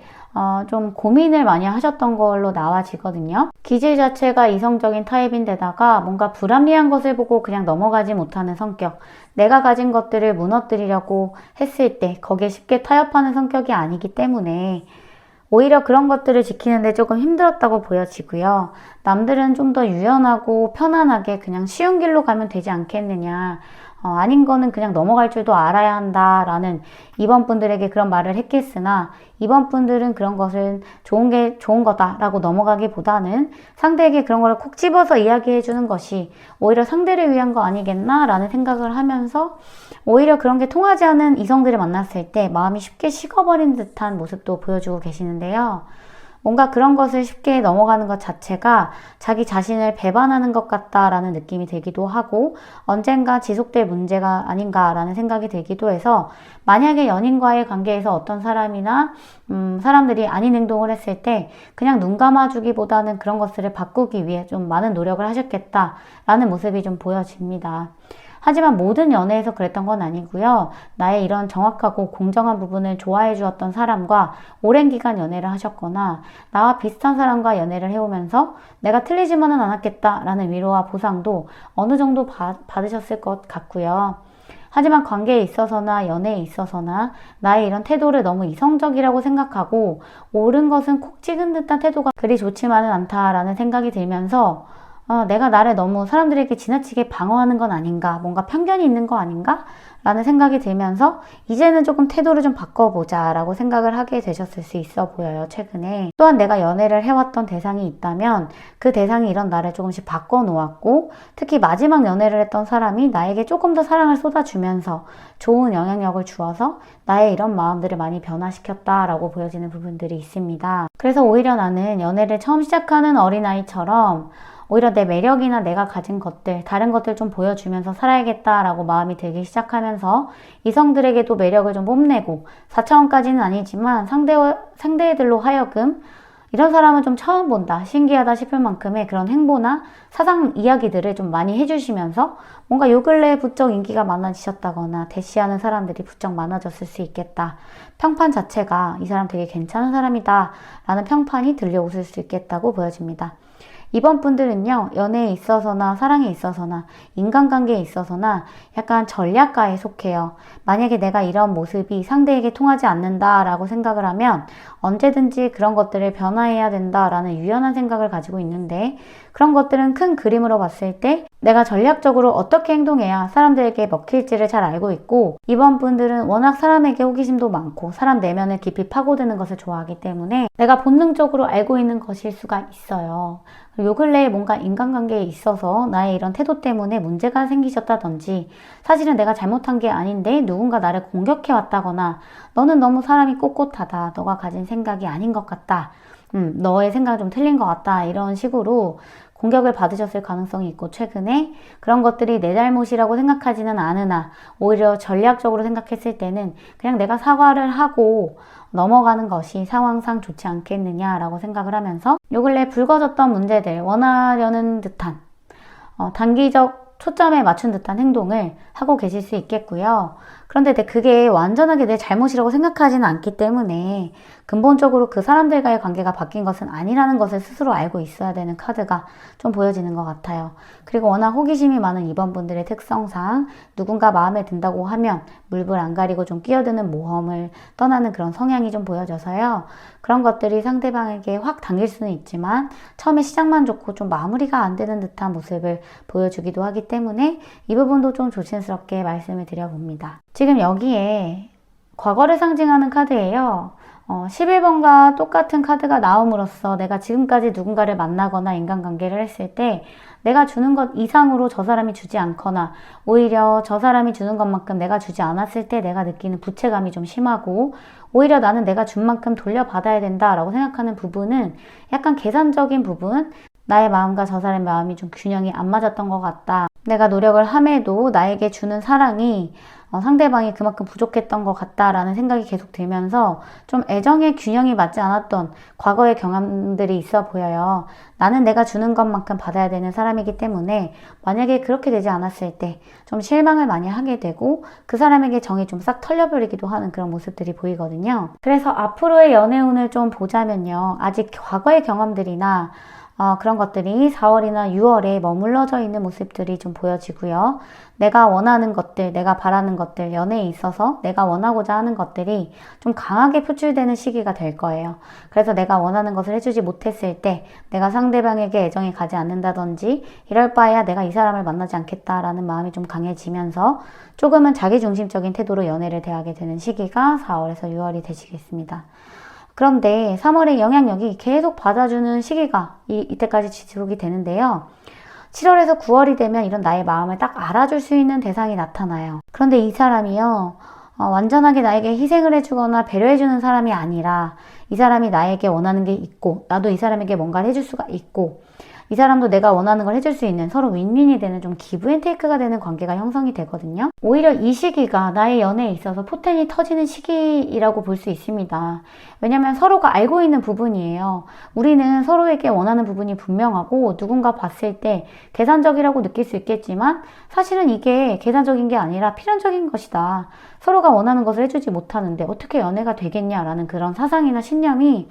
[SPEAKER 1] 좀 고민을 많이 하셨던 걸로 나와지거든요. 기질 자체가 이성적인 타입인데다가 뭔가 불합리한 것을 보고 그냥 넘어가지 못하는 성격, 내가 가진 것들을 무너뜨리려고 했을 때 거기에 쉽게 타협하는 성격이 아니기 때문에 오히려 그런 것들을 지키는데 조금 힘들었다고 보여지고요. 남들은 좀 더 유연하고 편안하게 그냥 쉬운 길로 가면 되지 않겠느냐, 아닌 거는 그냥 넘어갈 줄도 알아야 한다라는 이번 분들에게 그런 말을 했겠으나, 이번 분들은 그런 것은 좋은 거다라고 넘어가기보다는 상대에게 그런 걸 콕 집어서 이야기해 주는 것이 오히려 상대를 위한 거 아니겠나라는 생각을 하면서, 오히려 그런 게 통하지 않은 이성들을 만났을 때 마음이 쉽게 식어버린 듯한 모습도 보여주고 계시는데요. 뭔가 그런 것을 쉽게 넘어가는 것 자체가 자기 자신을 배반하는 것 같다라는 느낌이 들기도 하고 언젠가 지속될 문제가 아닌가라는 생각이 들기도 해서 만약에 연인과의 관계에서 어떤 사람이나 사람들이 아닌 행동을 했을 때 그냥 눈 감아주기보다는 그런 것들을 바꾸기 위해 좀 많은 노력을 하셨겠다라는 모습이 좀 보여집니다. 하지만 모든 연애에서 그랬던 건 아니고요. 나의 이런 정확하고 공정한 부분을 좋아해 주었던 사람과 오랜 기간 연애를 하셨거나 나와 비슷한 사람과 연애를 해오면서 내가 틀리지만은 않았겠다라는 위로와 보상도 어느 정도 받으셨을 것 같고요. 하지만 관계에 있어서나 연애에 있어서나 나의 이런 태도를 너무 이성적이라고 생각하고 옳은 것은 콕 찍은 듯한 태도가 그리 좋지만은 않다라는 생각이 들면서 내가 나를 너무 사람들에게 지나치게 방어하는 건 아닌가, 뭔가 편견이 있는 거 아닌가? 라는 생각이 들면서 이제는 조금 태도를 좀 바꿔보자 라고 생각을 하게 되셨을 수 있어 보여요, 최근에. 또한 내가 연애를 해왔던 대상이 있다면 그 대상이 이런 나를 조금씩 바꿔놓았고 특히 마지막 연애를 했던 사람이 나에게 조금 더 사랑을 쏟아주면서 좋은 영향력을 주어서 나의 이런 마음들을 많이 변화시켰다라고 보여지는 부분들이 있습니다. 그래서 오히려 나는 연애를 처음 시작하는 어린아이처럼 오히려 내 매력이나 내가 가진 것들, 다른 것들 좀 보여주면서 살아야겠다라고 마음이 들기 시작하면서 이성들에게도 매력을 좀 뽐내고 4차원까지는 아니지만 상대들로 하여금 이런 사람은 좀 처음 본다, 신기하다 싶을 만큼의 그런 행보나 사상 이야기들을 좀 많이 해주시면서 뭔가 요 근래에 부쩍 인기가 많아지셨다거나 대시하는 사람들이 부쩍 많아졌을 수 있겠다. 평판 자체가 이 사람 되게 괜찮은 사람이다 라는 평판이 들려오실 수 있겠다고 보여집니다. 이번 분들은요, 연애에 있어서나 사랑에 있어서나 인간관계에 있어서나 약간 전략가에 속해요. 만약에 내가 이런 모습이 상대에게 통하지 않는다라고 생각을 하면 언제든지 그런 것들을 변화해야 된다라는 유연한 생각을 가지고 있는데 그런 것들은 큰 그림으로 봤을 때 내가 전략적으로 어떻게 행동해야 사람들에게 먹힐지를 잘 알고 있고 이번 분들은 워낙 사람에게 호기심도 많고 사람 내면을 깊이 파고드는 것을 좋아하기 때문에 내가 본능적으로 알고 있는 것일 수가 있어요. 요 근래에 뭔가 인간관계에 있어서 나의 이런 태도 때문에 문제가 생기셨다든지 사실은 내가 잘못한 게 아닌데 누군가 나를 공격해 왔다거나 너는 너무 사람이 꼿꼿하다. 너가 가진 생각이 아닌 것 같다. 너의 생각이 좀 틀린 것 같다. 이런 식으로 공격을 받으셨을 가능성이 있고 최근에 그런 것들이 내 잘못이라고 생각하지는 않으나 오히려 전략적으로 생각했을 때는 그냥 내가 사과를 하고 넘어가는 것이 상황상 좋지 않겠느냐라고 생각을 하면서 요 근래 불거졌던 문제들 원하려는 듯한 단기적 초점에 맞춘 듯한 행동을 하고 계실 수 있겠고요. 그런데 그게 완전하게 내 잘못이라고 생각하지는 않기 때문에 근본적으로 그 사람들과의 관계가 바뀐 것은 아니라는 것을 스스로 알고 있어야 되는 카드가 좀 보여지는 것 같아요. 그리고 워낙 호기심이 많은 이번 분들의 특성상 누군가 마음에 든다고 하면 물불 안 가리고 좀 끼어드는 모험을 떠나는 그런 성향이 좀 보여져서요. 그런 것들이 상대방에게 확 당길 수는 있지만 처음에 시작만 좋고 좀 마무리가 안 되는 듯한 모습을 보여주기도 하기 때문에 이 부분도 좀 조심스럽게 말씀을 드려봅니다. 지금 여기에 과거를 상징하는 카드예요. 11번과 똑같은 카드가 나옴으로써 내가 지금까지 누군가를 만나거나 인간관계를 했을 때 내가 주는 것 이상으로 저 사람이 주지 않거나 오히려 저 사람이 주는 것만큼 내가 주지 않았을 때 내가 느끼는 부채감이 좀 심하고 오히려 나는 내가 준 만큼 돌려받아야 된다라고 생각하는 부분은 약간 계산적인 부분, 나의 마음과 저 사람의 마음이 좀 균형이 안 맞았던 것 같다. 내가 노력을 함에도 나에게 주는 사랑이 상대방이 그만큼 부족했던 것 같다라는 생각이 계속 들면서 좀 애정의 균형이 맞지 않았던 과거의 경험들이 있어 보여요. 나는 내가 주는 것만큼 받아야 되는 사람이기 때문에 만약에 그렇게 되지 않았을 때 좀 실망을 많이 하게 되고 그 사람에게 정이 좀 싹 털려버리기도 하는 그런 모습들이 보이거든요. 그래서 앞으로의 연애운을 좀 보자면요. 아직 과거의 경험들이나 그런 것들이 4월이나 6월에 머물러져 있는 모습들이 좀 보여지고요. 내가 원하는 것들, 내가 바라는 것들, 연애에 있어서 내가 원하고자 하는 것들이 좀 강하게 표출되는 시기가 될 거예요. 그래서 내가 원하는 것을 해주지 못했을 때 내가 상대방에게 애정이 가지 않는다든지 이럴 바에야 내가 이 사람을 만나지 않겠다라는 마음이 좀 강해지면서 조금은 자기중심적인 태도로 연애를 대하게 되는 시기가 4월에서 6월이 되시겠습니다. 그런데 3월의 영향력이 계속 받아주는 시기가 이때까지 지속이 되는데요. 7월에서 9월이 되면 이런 나의 마음을 딱 알아줄 수 있는 대상이 나타나요. 그런데 이 사람이요. 완전하게 나에게 희생을 해주거나 배려해주는 사람이 아니라 이 사람이 나에게 원하는 게 있고 나도 이 사람에게 뭔가를 해줄 수가 있고 이 사람도 내가 원하는 걸 해줄 수 있는 서로 윈윈이 되는 좀 기브앤테이크가 되는 관계가 형성이 되거든요. 오히려 이 시기가 나의 연애에 있어서 포텐이 터지는 시기라고 볼 수 있습니다. 왜냐면 서로가 알고 있는 부분이에요. 우리는 서로에게 원하는 부분이 분명하고 누군가 봤을 때 계산적이라고 느낄 수 있겠지만 사실은 이게 계산적인 게 아니라 필연적인 것이다. 서로가 원하는 것을 해주지 못하는데 어떻게 연애가 되겠냐라는 그런 사상이나 신념이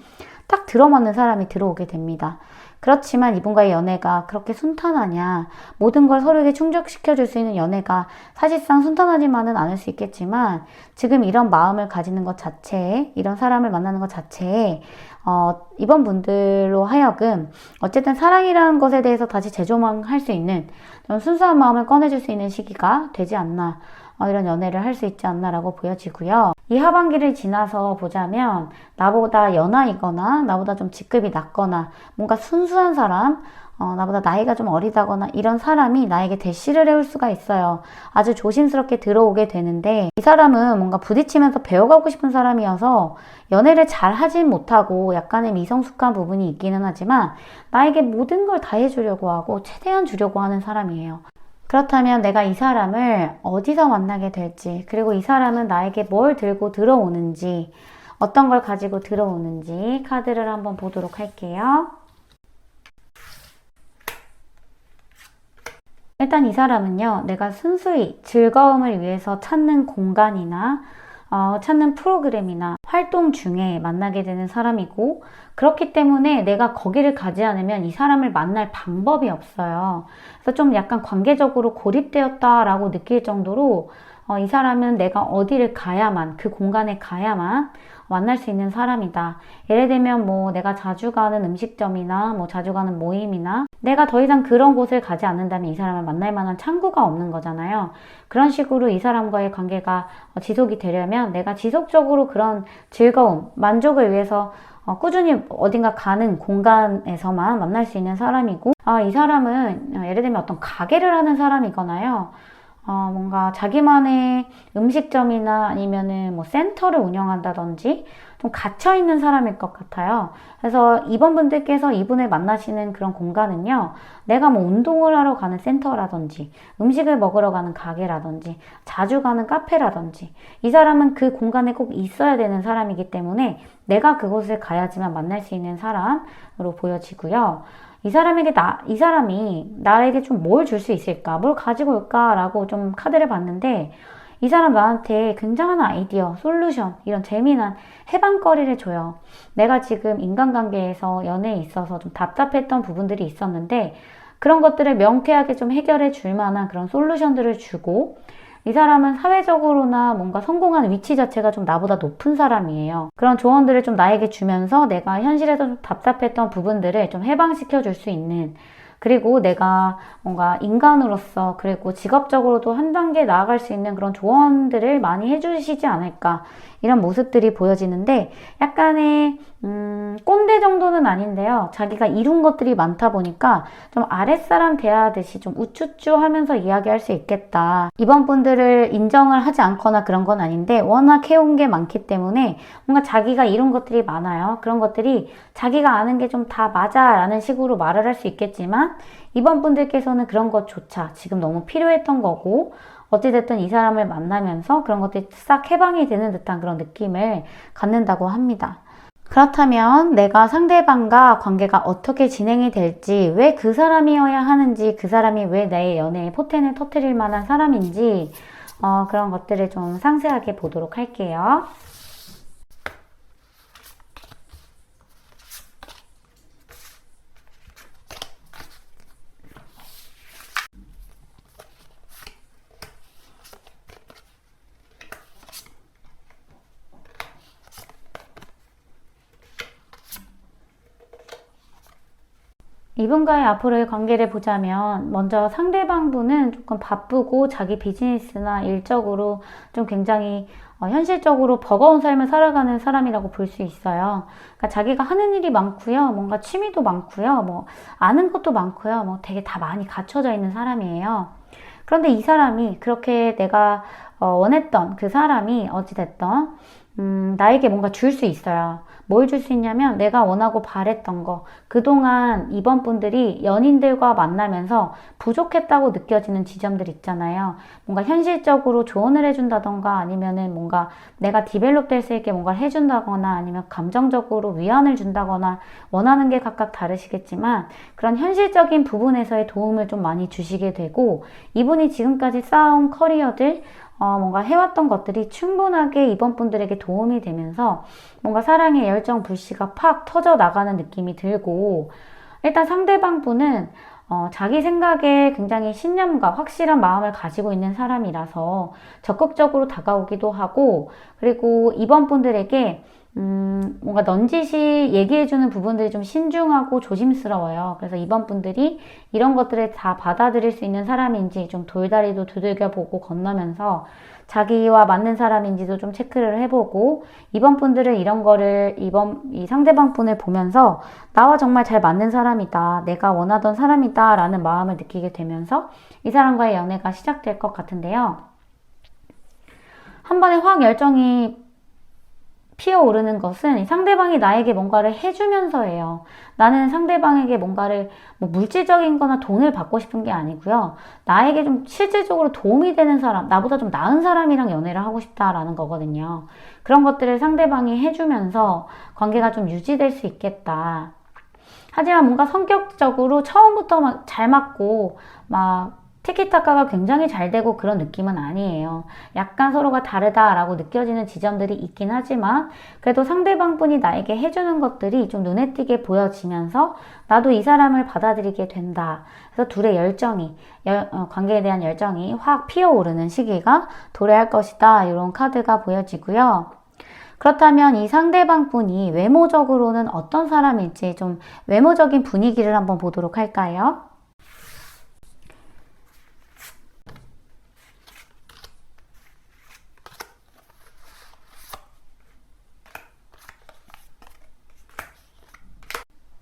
[SPEAKER 1] 딱 들어맞는 사람이 들어오게 됩니다. 그렇지만 이분과의 연애가 그렇게 순탄하냐, 모든 걸 서로에게 충족시켜 줄 수 있는 연애가 사실상 순탄하지만은 않을 수 있겠지만 지금 이런 마음을 가지는 것 자체에, 이런 사람을 만나는 것 자체에 이번 분들로 하여금 어쨌든 사랑이라는 것에 대해서 다시 재조명할 수 있는 좀 순수한 마음을 꺼내줄 수 있는 시기가 되지 않나, 이런 연애를 할 수 있지 않나라고 보여지고요. 이 하반기를 지나서 보자면 나보다 연하이거나 나보다 좀 직급이 낮거나 뭔가 순수한 사람, 나보다 나이가 좀 어리다거나 이런 사람이 나에게 대시를 해올 수가 있어요. 아주 조심스럽게 들어오게 되는데 이 사람은 뭔가 부딪히면서 배워가고 싶은 사람이어서 연애를 잘 하진 못하고 약간의 미성숙한 부분이 있기는 하지만 나에게 모든 걸 다 해주려고 하고 최대한 주려고 하는 사람이에요. 그렇다면 내가 이 사람을 어디서 만나게 될지, 그리고 이 사람은 나에게 뭘 들고 들어오는지, 어떤 걸 가지고 들어오는지 카드를 한번 보도록 할게요. 일단 이 사람은요, 내가 순수히 즐거움을 위해서 찾는 공간이나 찾는 프로그램이나 활동 중에 만나게 되는 사람이고, 그렇기 때문에 내가 거기를 가지 않으면 이 사람을 만날 방법이 없어요. 그래서 좀 약간 관계적으로 고립되었다라고 느낄 정도로 이 사람은 내가 어디를 가야만, 그 공간에 가야만 만날 수 있는 사람이다. 예를 들면 뭐 내가 자주 가는 음식점이나 뭐 자주 가는 모임이나 내가 더 이상 그런 곳을 가지 않는다면 이 사람을 만날 만한 창구가 없는 거잖아요. 그런 식으로 이 사람과의 관계가 지속이 되려면 내가 지속적으로 그런 즐거움, 만족을 위해서 꾸준히 어딘가 가는 공간에서만 만날 수 있는 사람이고, 이 사람은 예를 들면 어떤 가게를 하는 사람이거나요. 뭔가 자기만의 음식점이나 아니면은 뭐 센터를 운영한다든지 좀 갇혀있는 사람일 것 같아요. 그래서 이번 분들께서 이분을 만나시는 그런 공간은요, 내가 뭐 운동을 하러 가는 센터라든지 음식을 먹으러 가는 가게라든지 자주 가는 카페라든지 이 사람은 그 공간에 꼭 있어야 되는 사람이기 때문에 내가 그곳을 가야지만 만날 수 있는 사람으로 보여지고요. 이 사람이 나에게 좀 뭘 줄 수 있을까? 뭘 가지고 올까라고 좀 카드를 봤는데, 이 사람 나한테 굉장한 아이디어, 솔루션, 이런 재미난 해방거리를 줘요. 내가 지금 인간관계에서 연애에 있어서 좀 답답했던 부분들이 있었는데, 그런 것들을 명쾌하게 좀 해결해 줄 만한 그런 솔루션들을 주고, 이 사람은 사회적으로나 뭔가 성공한 위치 자체가 좀 나보다 높은 사람이에요. 그런 조언들을 좀 나에게 주면서 내가 현실에서 좀 답답했던 부분들을 좀 해방시켜 줄 수 있는, 그리고 내가 뭔가 인간으로서 그리고 직업적으로도 한 단계 나아갈 수 있는 그런 조언들을 많이 해주시지 않을까, 이런 모습들이 보여지는데 약간의 꼰대 정도는 아닌데요. 자기가 이룬 것들이 많다 보니까 좀 아랫사람 대하듯이 좀 우쭈쭈 하면서 이야기할 수 있겠다. 이번 분들을 인정을 하지 않거나 그런 건 아닌데 워낙 해온 게 많기 때문에 뭔가 자기가 이룬 것들이 많아요. 그런 것들이 자기가 아는 게 좀 다 맞아 라는 식으로 말을 할 수 있겠지만 이번 분들께서는 그런 것조차 지금 너무 필요했던 거고, 어찌됐든 이 사람을 만나면서 그런 것들이 싹 해방이 되는 듯한 그런 느낌을 갖는다고 합니다. 그렇다면 내가 상대방과 관계가 어떻게 진행이 될지, 왜 그 사람이어야 하는지, 그 사람이 왜 내 연애에 포텐을 터뜨릴 만한 사람인지 그런 것들을 좀 상세하게 보도록 할게요. 이분과의 앞으로의 관계를 보자면 먼저 상대방 분은 조금 바쁘고 자기 비즈니스나 일적으로 좀 굉장히 현실적으로 버거운 삶을 살아가는 사람이라고 볼 수 있어요. 그러니까 자기가 하는 일이 많고요. 뭔가 취미도 많고요. 뭐 아는 것도 많고요. 뭐 되게 다 많이 갖춰져 있는 사람이에요. 그런데 이 사람이 그렇게 내가 원했던 그 사람이 어찌됐던 나에게 뭔가 줄 수 있어요. 뭘 줄 수 있냐면 내가 원하고 바랬던 거. 그동안 이번 분들이 연인들과 만나면서 부족했다고 느껴지는 지점들 있잖아요. 뭔가 현실적으로 조언을 해준다던가 아니면은 뭔가 내가 디벨롭 될 수 있게 뭔가를 해준다거나 아니면 감정적으로 위안을 준다거나 원하는 게 각각 다르시겠지만 그런 현실적인 부분에서의 도움을 좀 많이 주시게 되고 이분이 지금까지 쌓아온 커리어들 뭔가 해왔던 것들이 충분하게 이번 분들에게 도움이 되면서 뭔가 사랑의 열정 불씨가 팍 터져 나가는 느낌이 들고 일단 상대방 분은 자기 생각에 굉장히 신념과 확실한 마음을 가지고 있는 사람이라서 적극적으로 다가오기도 하고 그리고 이번 분들에게 뭔가 넌지시 얘기해주는 부분들이 좀 신중하고 조심스러워요. 그래서 이번 분들이 이런 것들을 다 받아들일 수 있는 사람인지 좀 돌다리도 두들겨보고 건너면서 자기와 맞는 사람인지도 좀 체크를 해보고 이번 분들은 이런 거를 이 상대방 분을 보면서 나와 정말 잘 맞는 사람이다. 내가 원하던 사람이다. 라는 마음을 느끼게 되면서 이 사람과의 연애가 시작될 것 같은데요. 한 번에 확 열정이 피어오르는 것은 상대방이 나에게 뭔가를 해주면서예요. 나는 상대방에게 뭔가를 물질적인 거나 돈을 받고 싶은 게 아니고요. 나에게 좀 실질적으로 도움이 되는 사람, 나보다 좀 나은 사람이랑 연애를 하고 싶다라는 거거든요. 그런 것들을 상대방이 해주면서 관계가 좀 유지될 수 있겠다. 하지만 뭔가 성격적으로 처음부터 막 잘 맞고 막 티키타카가 굉장히 잘 되고 그런 느낌은 아니에요. 약간 서로가 다르다라고 느껴지는 지점들이 있긴 하지만 그래도 상대방 분이 나에게 해주는 것들이 좀 눈에 띄게 보여지면서 나도 이 사람을 받아들이게 된다. 그래서 둘의 열정이 관계에 대한 열정이 확 피어오르는 시기가 도래할 것이다. 이런 카드가 보여지고요. 그렇다면 이 상대방 분이 외모적으로는 어떤 사람일지 좀 외모적인 분위기를 한번 보도록 할까요?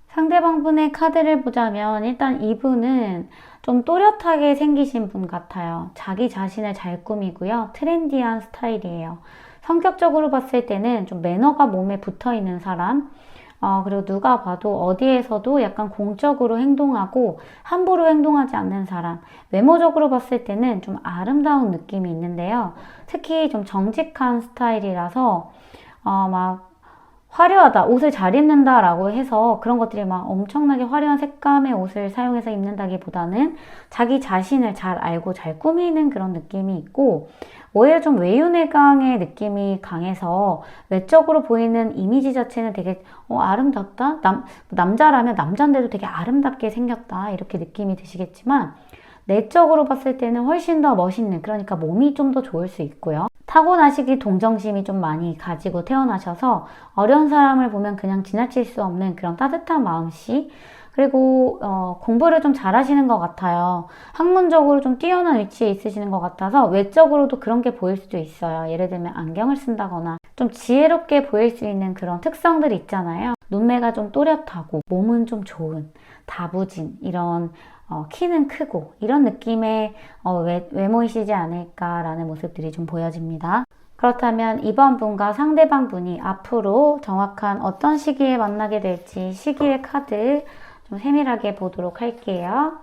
[SPEAKER 1] 상대방 분의 카드를 보자면 일단 이분은 좀 또렷하게 생기신 분 같아요. 자기 자신을 잘 꾸미고요. 트렌디한 스타일이에요. 성격적으로 봤을 때는 좀 매너가 몸에 붙어 있는 사람, 그리고 누가 봐도 어디에서도 약간 공적으로 행동하고 함부로 행동하지 않는 사람. 외모적으로 봤을 때는 좀 아름다운 느낌이 있는데요. 특히 좀 정직한 스타일이라서 막 화려하다, 옷을 잘 입는다 라고 해서 그런 것들이 막 엄청나게 화려한 색감의 옷을 사용해서 입는다기보다는 자기 자신을 잘 알고 잘 꾸미는 그런 느낌이 있고 오히려 좀 외유내강의 느낌이 강해서 외적으로 보이는 이미지 자체는 되게 아름답다? 남자라면 남잔데도 되게 아름답게 생겼다 이렇게 느낌이 드시겠지만 내적으로 봤을 때는 훨씬 더 멋있는 그러니까 몸이 좀 더 좋을 수 있고요. 타고나시기 동정심이 좀 많이 가지고 태어나셔서 어려운 사람을 보면 그냥 지나칠 수 없는 그런 따뜻한 마음씨 그리고 공부를 좀 잘하시는 것 같아요. 학문적으로 좀 뛰어난 위치에 있으시는 것 같아서 외적으로도 그런 게 보일 수도 있어요. 예를 들면 안경을 쓴다거나 좀 지혜롭게 보일 수 있는 그런 특성들이 있잖아요. 눈매가 좀 또렷하고 몸은 좀 좋은 다부진 이런 키는 크고 이런 느낌의 외모이시지 않을까라는 모습들이 좀 보여집니다. 그렇다면 이번 분과 상대방 분이 앞으로 정확한 어떤 시기에 만나게 될지 시기의 카드 좀 세밀하게 보도록 할게요.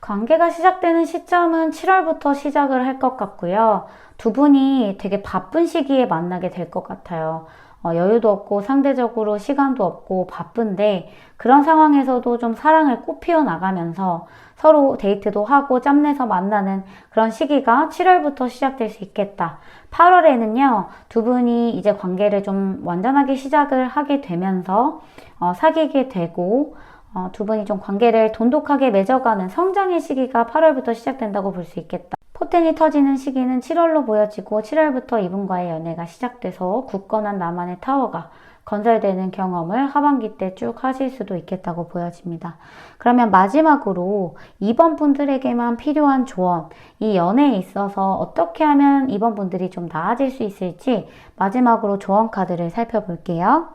[SPEAKER 1] 관계가 시작되는 시점은 7월부터 시작을 할 것 같고요. 두 분이 되게 바쁜 시기에 만나게 될 것 같아요. 여유도 없고 상대적으로 시간도 없고 바쁜데 그런 상황에서도 좀 사랑을 꽃피워 나가면서 서로 데이트도 하고 짬내서 만나는 그런 시기가 7월부터 시작될 수 있겠다. 8월에는요, 두 분이 이제 관계를 좀 완전하게 시작을 하게 되면서 사귀게 되고 두 분이 좀 관계를 돈독하게 맺어가는 성장의 시기가 8월부터 시작된다고 볼 수 있겠다. 포텐이 터지는 시기는 7월로 보여지고 7월부터 이분과의 연애가 시작돼서 굳건한 나만의 타워가 건설되는 경험을 하반기 때 쭉 하실 수도 있겠다고 보여집니다. 그러면 마지막으로 이번 분들에게만 필요한 조언, 이 연애에 있어서 어떻게 하면 이번 분들이 좀 나아질 수 있을지 마지막으로 조언 카드를 살펴볼게요.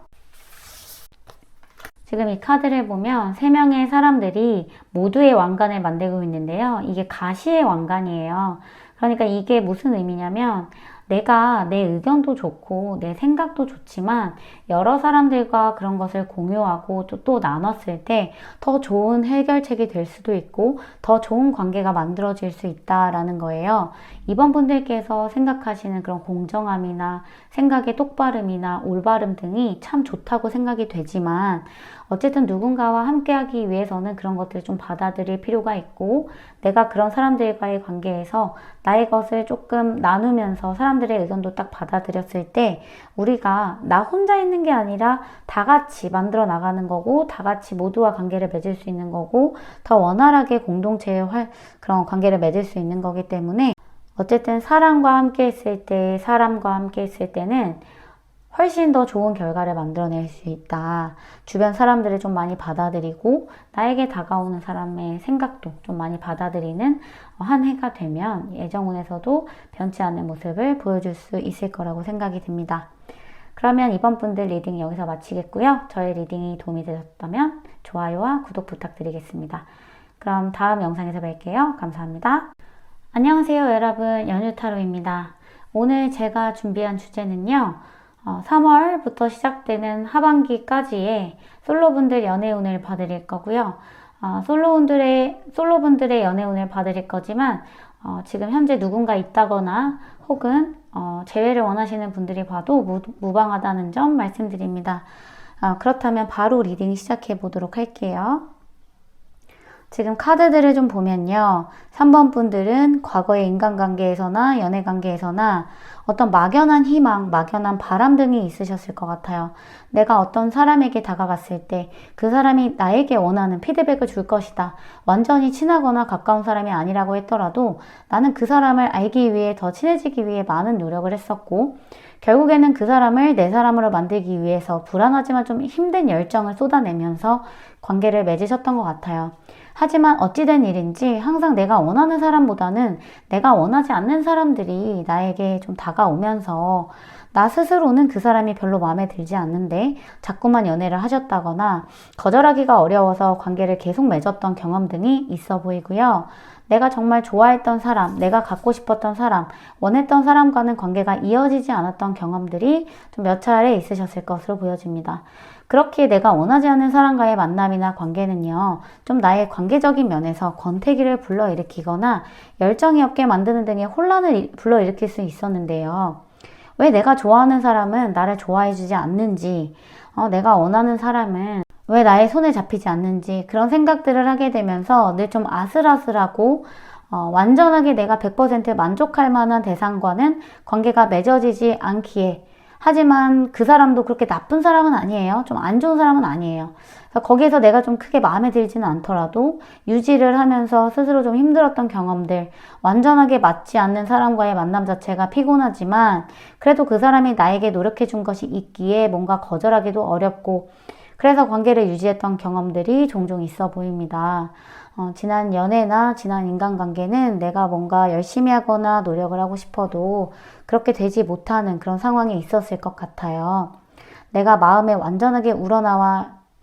[SPEAKER 1] 지금 이 카드를 보면 3명의 사람들이 모두의 왕관을 만들고 있는데요. 이게 가시의 왕관이에요. 그러니까 이게 무슨 의미냐면 내가 내 의견도 좋고 내 생각도 좋지만 여러 사람들과 그런 것을 공유하고 또 나눴을 때 더 좋은 해결책이 될 수도 있고 더 좋은 관계가 만들어질 수 있다라는 거예요. 이번 분들께서 생각하시는 그런 공정함이나 생각의 똑바름이나 올바름 등이 참 좋다고 생각이 되지만 어쨌든 누군가와 함께하기 위해서는 그런 것들을 좀 받아들일 필요가 있고 내가 그런 사람들과의 관계에서 나의 것을 조금 나누면서 사람들의 의견도 딱 받아들였을 때 우리가 나 혼자 있는 게 아니라 다 같이 만들어 나가는 거고 다 같이 모두와 관계를 맺을 수 있는 거고 더 원활하게 공동체의 그런 관계를 맺을 수 있는 거기 때문에 어쨌든 사람과 함께 있을 때는 훨씬 더 좋은 결과를 만들어낼 수 있다. 주변 사람들을 좀 많이 받아들이고 나에게 다가오는 사람의 생각도 좀 많이 받아들이는 한 해가 되면 애정운에서도 변치 않는 모습을 보여줄 수 있을 거라고 생각이 듭니다. 그러면 이번 분들 리딩 여기서 마치겠고요. 저의 리딩이 도움이 되셨다면 좋아요와 구독 부탁드리겠습니다. 그럼 다음 영상에서 뵐게요. 감사합니다. 안녕하세요 여러분, 연유타로입니다. 오늘 제가 준비한 주제는요. 3월부터 시작되는 하반기까지의 솔로분들 연애운을 봐드릴 거고요. 솔로분들의 연애운을 봐드릴 거지만 지금 현재 누군가 있다거나 혹은 재회를 원하시는 분들이 봐도 무방하다는 점 말씀드립니다. 그렇다면 바로 리딩 시작해 보도록 할게요. 지금 카드들을 좀 보면요. 3번 분들은 과거의 인간관계에서나 연애관계에서나 어떤 막연한 희망, 막연한 바람 등이 있으셨을 것 같아요. 내가 어떤 사람에게 다가갔을 때 그 사람이 나에게 원하는 피드백을 줄 것이다. 완전히 친하거나 가까운 사람이 아니라고 했더라도 나는 그 사람을 알기 위해 더 친해지기 위해 많은 노력을 했었고 결국에는 그 사람을 내 사람으로 만들기 위해서 불안하지만 좀 힘든 열정을 쏟아내면서 관계를 맺으셨던 것 같아요. 하지만 어찌된 일인지 항상 내가 원하는 사람보다는 내가 원하지 않는 사람들이 나에게 좀 다가오면서 나 스스로는 그 사람이 별로 마음에 들지 않는데 자꾸만 연애를 하셨다거나 거절하기가 어려워서 관계를 계속 맺었던 경험 등이 있어 보이고요. 내가 정말 좋아했던 사람, 내가 갖고 싶었던 사람, 원했던 사람과는 관계가 이어지지 않았던 경험들이 좀 몇 차례 있으셨을 것으로 보여집니다. 그렇기에 내가 원하지 않는 사람과의 만남이나 관계는요, 좀 나의 관계적인 면에서 권태기를 불러일으키거나 열정이 없게 만드는 등의 혼란을 불러일으킬 수 있었는데요. 왜 내가 좋아하는 사람은 나를 좋아해주지 않는지, 내가 원하는 사람은 왜 나의 손에 잡히지 않는지 그런 생각들을 하게 되면서 늘 좀 아슬아슬하고 완전하게 내가 100% 만족할 만한 대상과는 관계가 맺어지지 않기에 하지만 그 사람도 그렇게 나쁜 사람은 아니에요. 좀 안 좋은 사람은 아니에요. 거기에서 내가 좀 크게 마음에 들지는 않더라도 유지를 하면서 스스로 좀 힘들었던 경험들, 완전하게 맞지 않는 사람과의 만남 자체가 피곤하지만 그래도 그 사람이 나에게 노력해 준 것이 있기에 뭔가 거절하기도 어렵고 그래서 관계를 유지했던 경험들이 종종 있어 보입니다. 지난 연애나 지난 인간관계는 내가 뭔가 열심히 하거나 노력을 하고 싶어도 그렇게 되지 못하는 그런 상황이 있었을 것 같아요. 내가 마음에 완전하게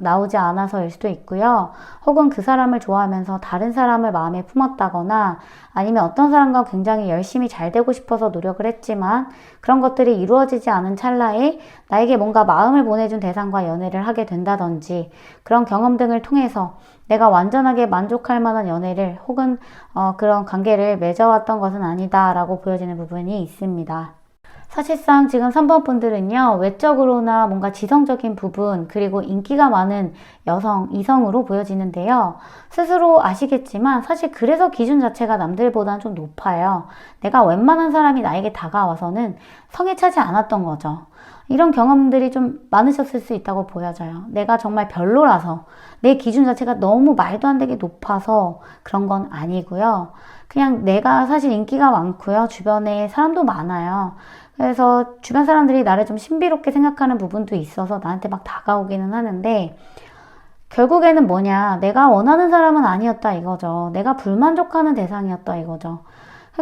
[SPEAKER 1] 나오지 않아서일 수도 있고요. 혹은 그 사람을 좋아하면서 다른 사람을 마음에 품었다거나 아니면 어떤 사람과 굉장히 열심히 잘 되고 싶어서 노력을 했지만 그런 것들이 이루어지지 않은 찰나에 나에게 뭔가 마음을 보내준 대상과 연애를 하게 된다든지 그런 경험 등을 통해서 내가 완전하게 만족할 만한 연애를 혹은 그런 관계를 맺어왔던 것은 아니다라고 보여지는 부분이 있습니다. 사실상 지금 3번 분들은요, 외적으로나 뭔가 지성적인 부분, 그리고 인기가 많은 이성으로 보여지는데요. 스스로 아시겠지만 사실 그래서 기준 자체가 남들보다는 좀 높아요. 내가 웬만한 사람이 나에게 다가와서는 성에 차지 않았던 거죠. 이런 경험들이 좀 많으셨을 수 있다고 보여져요. 내가 정말 별로라서, 내 기준 자체가 너무 말도 안 되게 높아서 그런 건 아니고요. 그냥 내가 사실 인기가 많고요. 주변에 사람도 많아요. 그래서 주변 사람들이 나를 좀 신비롭게 생각하는 부분도 있어서 나한테 막 다가오기는 하는데 결국에는 뭐냐, 내가 원하는 사람은 아니었다 이거죠. 내가 불만족하는 대상이었다 이거죠.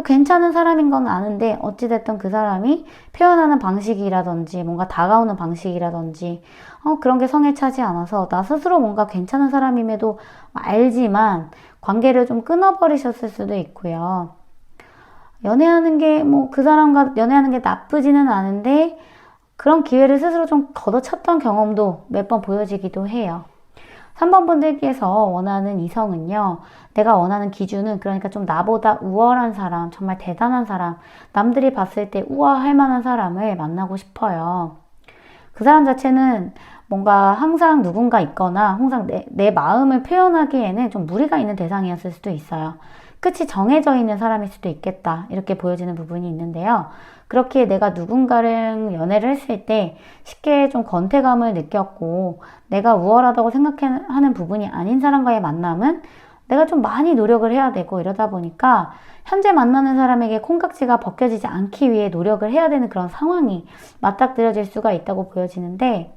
[SPEAKER 1] 괜찮은 사람인 건 아는데 어찌됐든 그 사람이 표현하는 방식이라든지 뭔가 다가오는 방식이라든지 그런 게 성에 차지 않아서 나 스스로 뭔가 괜찮은 사람임에도 알지만 관계를 좀 끊어버리셨을 수도 있고요. 연애하는 게 뭐 그 사람과 연애하는 게 나쁘지는 않은데 그런 기회를 스스로 좀 걷어찼던 경험도 몇 번 보여지기도 해요. 3번 분들께서 원하는 이성은요, 내가 원하는 기준은 그러니까 좀 나보다 우월한 사람, 정말 대단한 사람, 남들이 봤을 때 우아할 만한 사람을 만나고 싶어요. 그 사람 자체는 뭔가 항상 누군가 있거나 항상 내 마음을 표현하기에는 좀 무리가 있는 대상이었을 수도 있어요. 끝이 정해져 있는 사람일 수도 있겠다. 이렇게 보여지는 부분이 있는데요. 그렇게 내가 누군가를 연애를 했을 때 쉽게 좀 권태감을 느꼈고 내가 우월하다고 생각하는 부분이 아닌 사람과의 만남은 내가 좀 많이 노력을 해야 되고 이러다 보니까 현재 만나는 사람에게 콩깍지가 벗겨지지 않기 위해 노력을 해야 되는 그런 상황이 맞닥뜨려질 수가 있다고 보여지는데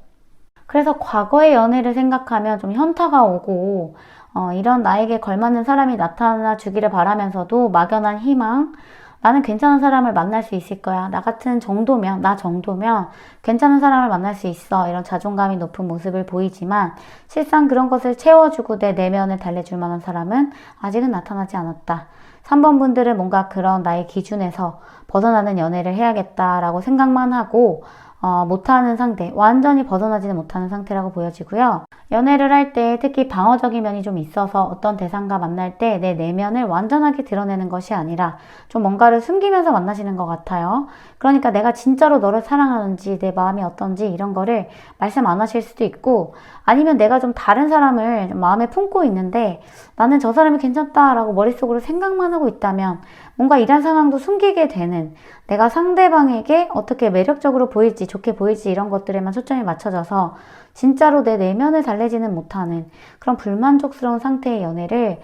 [SPEAKER 1] 그래서 과거의 연애를 생각하면 좀 현타가 오고 이런 나에게 걸맞는 사람이 나타나 주기를 바라면서도 막연한 희망, 나는 괜찮은 사람을 만날 수 있을 거야. 나 정도면 괜찮은 사람을 만날 수 있어. 이런 자존감이 높은 모습을 보이지만 실상 그런 것을 채워주고 내 내면을 달래줄 만한 사람은 아직은 나타나지 않았다. 3번 분들은 뭔가 그런 나의 기준에서 벗어나는 연애를 해야겠다라고 생각만 하고 못하는 상태, 완전히 벗어나지는 못하는 상태라고 보여지고요. 연애를 할 때 특히 방어적인 면이 좀 있어서 어떤 대상과 만날 때 내 내면을 완전하게 드러내는 것이 아니라 좀 뭔가를 숨기면서 만나시는 것 같아요. 그러니까 내가 진짜로 너를 사랑하는지 내 마음이 어떤지 이런 거를 말씀 안 하실 수도 있고 아니면 내가 좀 다른 사람을 마음에 품고 있는데 나는 저 사람이 괜찮다라고 머릿속으로 생각만 하고 있다면 뭔가 이런 상황도 숨기게 되는 내가 상대방에게 어떻게 매력적으로 보일지 좋게 보일지 이런 것들에만 초점이 맞춰져서 진짜로 내 내면을 달래지는 못하는 그런 불만족스러운 상태의 연애를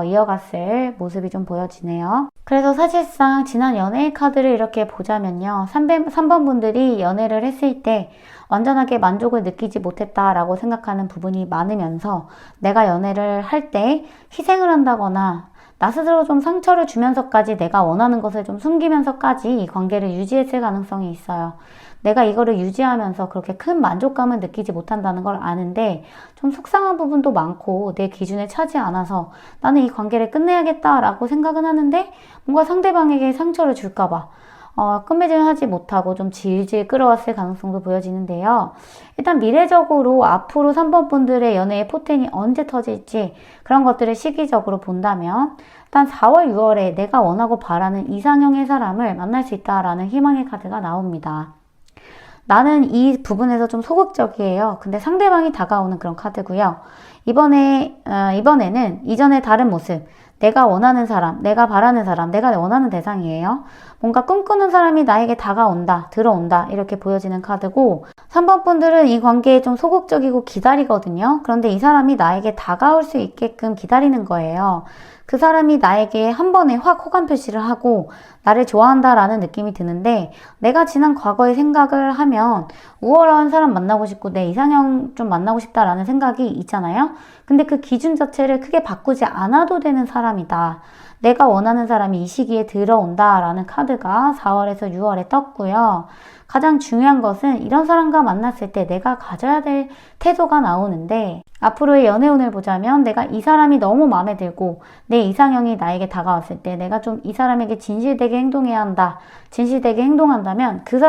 [SPEAKER 1] 이어갔을 모습이 좀 보여지네요. 그래서 사실상 지난 연애의 카드를 이렇게 보자면요. 3번 분들이 연애를 했을 때 완전하게 만족을 느끼지 못했다라고 생각하는 부분이 많으면서 내가 연애를 할 때 희생을 한다거나 나 스스로 좀 상처를 주면서까지 내가 원하는 것을 좀 숨기면서까지 이 관계를 유지했을 가능성이 있어요. 내가 이거를 유지하면서 그렇게 큰 만족감을 느끼지 못한다는 걸 아는데 좀 속상한 부분도 많고 내 기준에 차지 않아서 나는 이 관계를 끝내야겠다라고 생각은 하는데 뭔가 상대방에게 상처를 줄까봐 끝맺음하지 못하고 좀 질질 끌어왔을 가능성도 보여지는데요. 일단 미래적으로 앞으로 3번 분들의 연애의 포텐이 언제 터질지 그런 것들을 시기적으로 본다면 일단 4월, 6월에 내가 원하고 바라는 이상형의 사람을 만날 수 있다라는 희망의 카드가 나옵니다. 나는 이 부분에서 좀 소극적이에요. 근데 상대방이 다가오는 그런 카드고요. 이번에는 이전의 다른 모습, 내가 원하는 사람, 내가 바라는 사람, 내가 원하는 대상이에요. 뭔가 꿈꾸는 사람이 나에게 다가온다, 들어온다 이렇게 보여지는 카드고 3번 분들은 이 관계에 좀 소극적이고 기다리거든요. 그런데 이 사람이 나에게 다가올 수 있게끔 기다리는 거예요. 그 사람이 나에게 한 번에 확 호감 표시를 하고 나를 좋아한다라는 느낌이 드는데 내가 지난 과거의 생각을 하면 우월한 사람 만나고 싶고 내 이상형 좀 만나고 싶다라는 생각이 있잖아요. 근데 그 기준 자체를 크게 바꾸지 않아도 되는 사람이다. 내가 원하는 사람이 이 시기에 들어온다라는 카드가 4월에서 6월에 떴고요. 가장 중요한 것은 이런 사람과 만났을 때 내가 가져야 될 태도가 나오는데 앞으로의 연애운을 보자면 내가 이 사람이 너무 마음에 들고 내 이상형이 나에게 다가왔을 때 내가 좀 이 사람에게 진실되게 행동해야 한다. 진실되게 행동한다면 그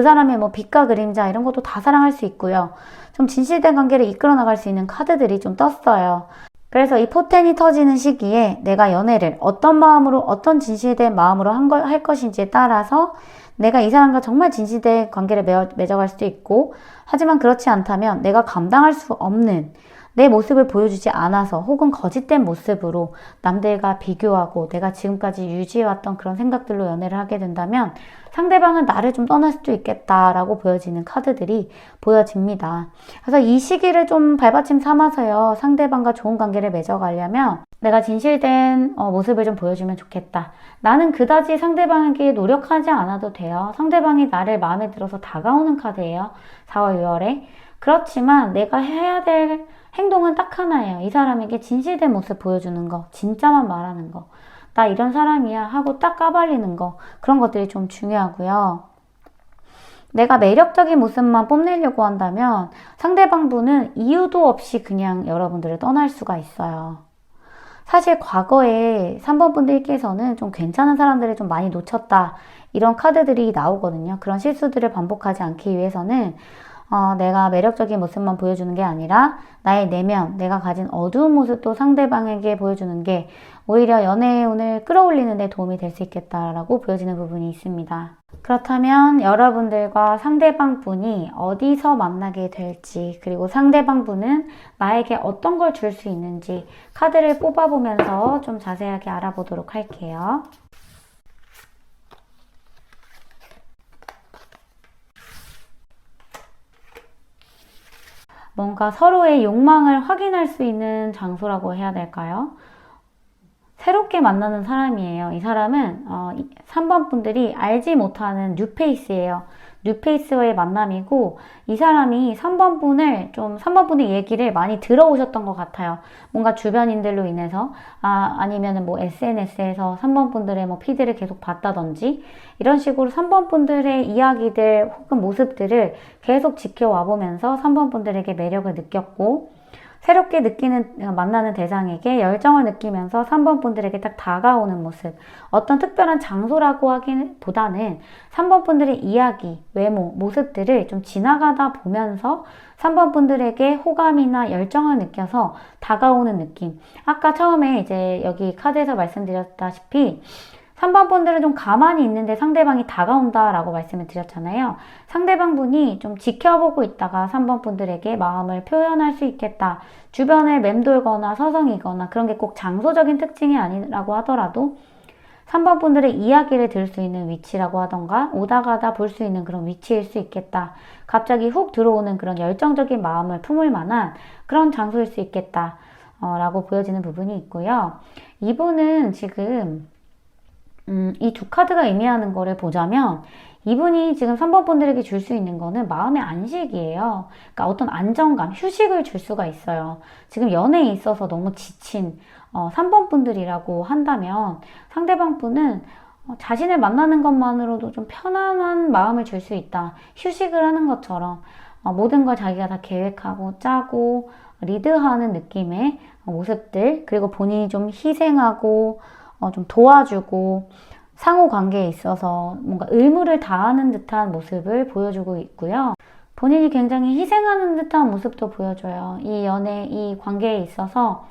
[SPEAKER 1] 사람의 뭐 빛과 그림자 이런 것도 다 사랑할 수 있고요. 좀 진실된 관계를 이끌어 나갈 수 있는 카드들이 좀 떴어요. 그래서 이 포텐이 터지는 시기에 내가 연애를 어떤 마음으로 어떤 진실된 마음으로 할 것인지에 따라서 내가 이 사람과 정말 진실된 관계를 맺어갈 수도 있고 하지만 그렇지 않다면 내가 감당할 수 없는 내 모습을 보여주지 않아서 혹은 거짓된 모습으로 남들과 비교하고 내가 지금까지 유지해왔던 그런 생각들로 연애를 하게 된다면 상대방은 나를 좀 떠날 수도 있겠다라고 보여지는 카드들이 보여집니다. 그래서 이 시기를 좀 발받침 삼아서요. 상대방과 좋은 관계를 맺어가려면 내가 진실된 모습을 좀 보여주면 좋겠다. 나는 그다지 상대방에게 노력하지 않아도 돼요. 상대방이 나를 마음에 들어서 다가오는 카드예요. 4월, 6월에. 그렇지만 내가 해야 될 행동은 딱 하나예요. 이 사람에게 진실된 모습 보여주는 거. 진짜만 말하는 거. 나 이런 사람이야 하고 딱 까발리는 거, 그런 것들이 좀 중요하고요. 내가 매력적인 모습만 뽐내려고 한다면 상대방분은 이유도 없이 그냥 여러분들을 떠날 수가 있어요. 사실 과거에 3번 분들께서는 좀 괜찮은 사람들을 좀 많이 놓쳤다, 이런 카드들이 나오거든요. 그런 실수들을 반복하지 않기 위해서는 내가 매력적인 모습만 보여주는 게 아니라 나의 내면, 내가 가진 어두운 모습도 상대방에게 보여주는 게 오히려 연애의 운을 끌어올리는 데 도움이 될 수 있겠다라고 보여지는 부분이 있습니다. 그렇다면 여러분들과 상대방 분이 어디서 만나게 될지, 그리고 상대방 분은 나에게 어떤 걸 줄 수 있는지 카드를 뽑아보면서 좀 자세하게 알아보도록 할게요. 뭔가 서로의 욕망을 확인할 수 있는 장소라고 해야 될까요? 새롭게 만나는 사람이에요. 이 사람은 3번 분들이 알지 못하는 뉴페이스예요. 뉴페이스와의 만남이고, 이 사람이 3번 분을 3번 분의 얘기를 많이 들어오셨던 것 같아요. 뭔가 주변인들로 인해서, 아니면은 뭐 SNS에서 3번 분들의 뭐 피드를 계속 봤다든지, 이런 식으로 3번 분들의 이야기들 혹은 모습들을 계속 지켜와 보면서 3번 분들에게 매력을 느꼈고, 새롭게 만나는 대상에게 열정을 느끼면서 3번 분들에게 딱 다가오는 모습, 어떤 특별한 장소라고 하기보다는 3번 분들의 이야기, 외모, 모습들을 좀 지나가다 보면서 3번 분들에게 호감이나 열정을 느껴서 다가오는 느낌. 아까 처음에 이제 여기 카드에서 말씀드렸다시피 3번 분들은 좀 가만히 있는데 상대방이 다가온다라고 말씀을 드렸잖아요. 상대방 분이 좀 지켜보고 있다가 3번 분들에게 마음을 표현할 수 있겠다. 주변을 맴돌거나 서성이거나 그런 게 꼭 장소적인 특징이 아니라고 하더라도 3번 분들의 이야기를 들을 수 있는 위치라고 하던가 오다 가다 볼 수 있는 그런 위치일 수 있겠다. 갑자기 훅 들어오는 그런 열정적인 마음을 품을 만한 그런 장소일 수 있겠다. 라고 보여지는 부분이 있고요. 이분은 지금 이 두 카드가 의미하는 거를 보자면 이분이 지금 3번 분들에게 줄 수 있는 거는 마음의 안식이에요. 그러니까 어떤 안정감, 휴식을 줄 수가 있어요. 지금 연애에 있어서 너무 지친 3번 분들이라고 한다면 상대방 분은 자신을 만나는 것만으로도 좀 편안한 마음을 줄 수 있다. 휴식을 하는 것처럼 모든 걸 자기가 다 계획하고 짜고 리드하는 느낌의 모습들, 그리고 본인이 좀 희생하고 좀 도와주고 상호 관계에 있어서 뭔가 의무를 다하는 듯한 모습을 보여주고 있고요. 본인이 굉장히 희생하는 듯한 모습도 보여줘요. 이 연애, 이 관계에 있어서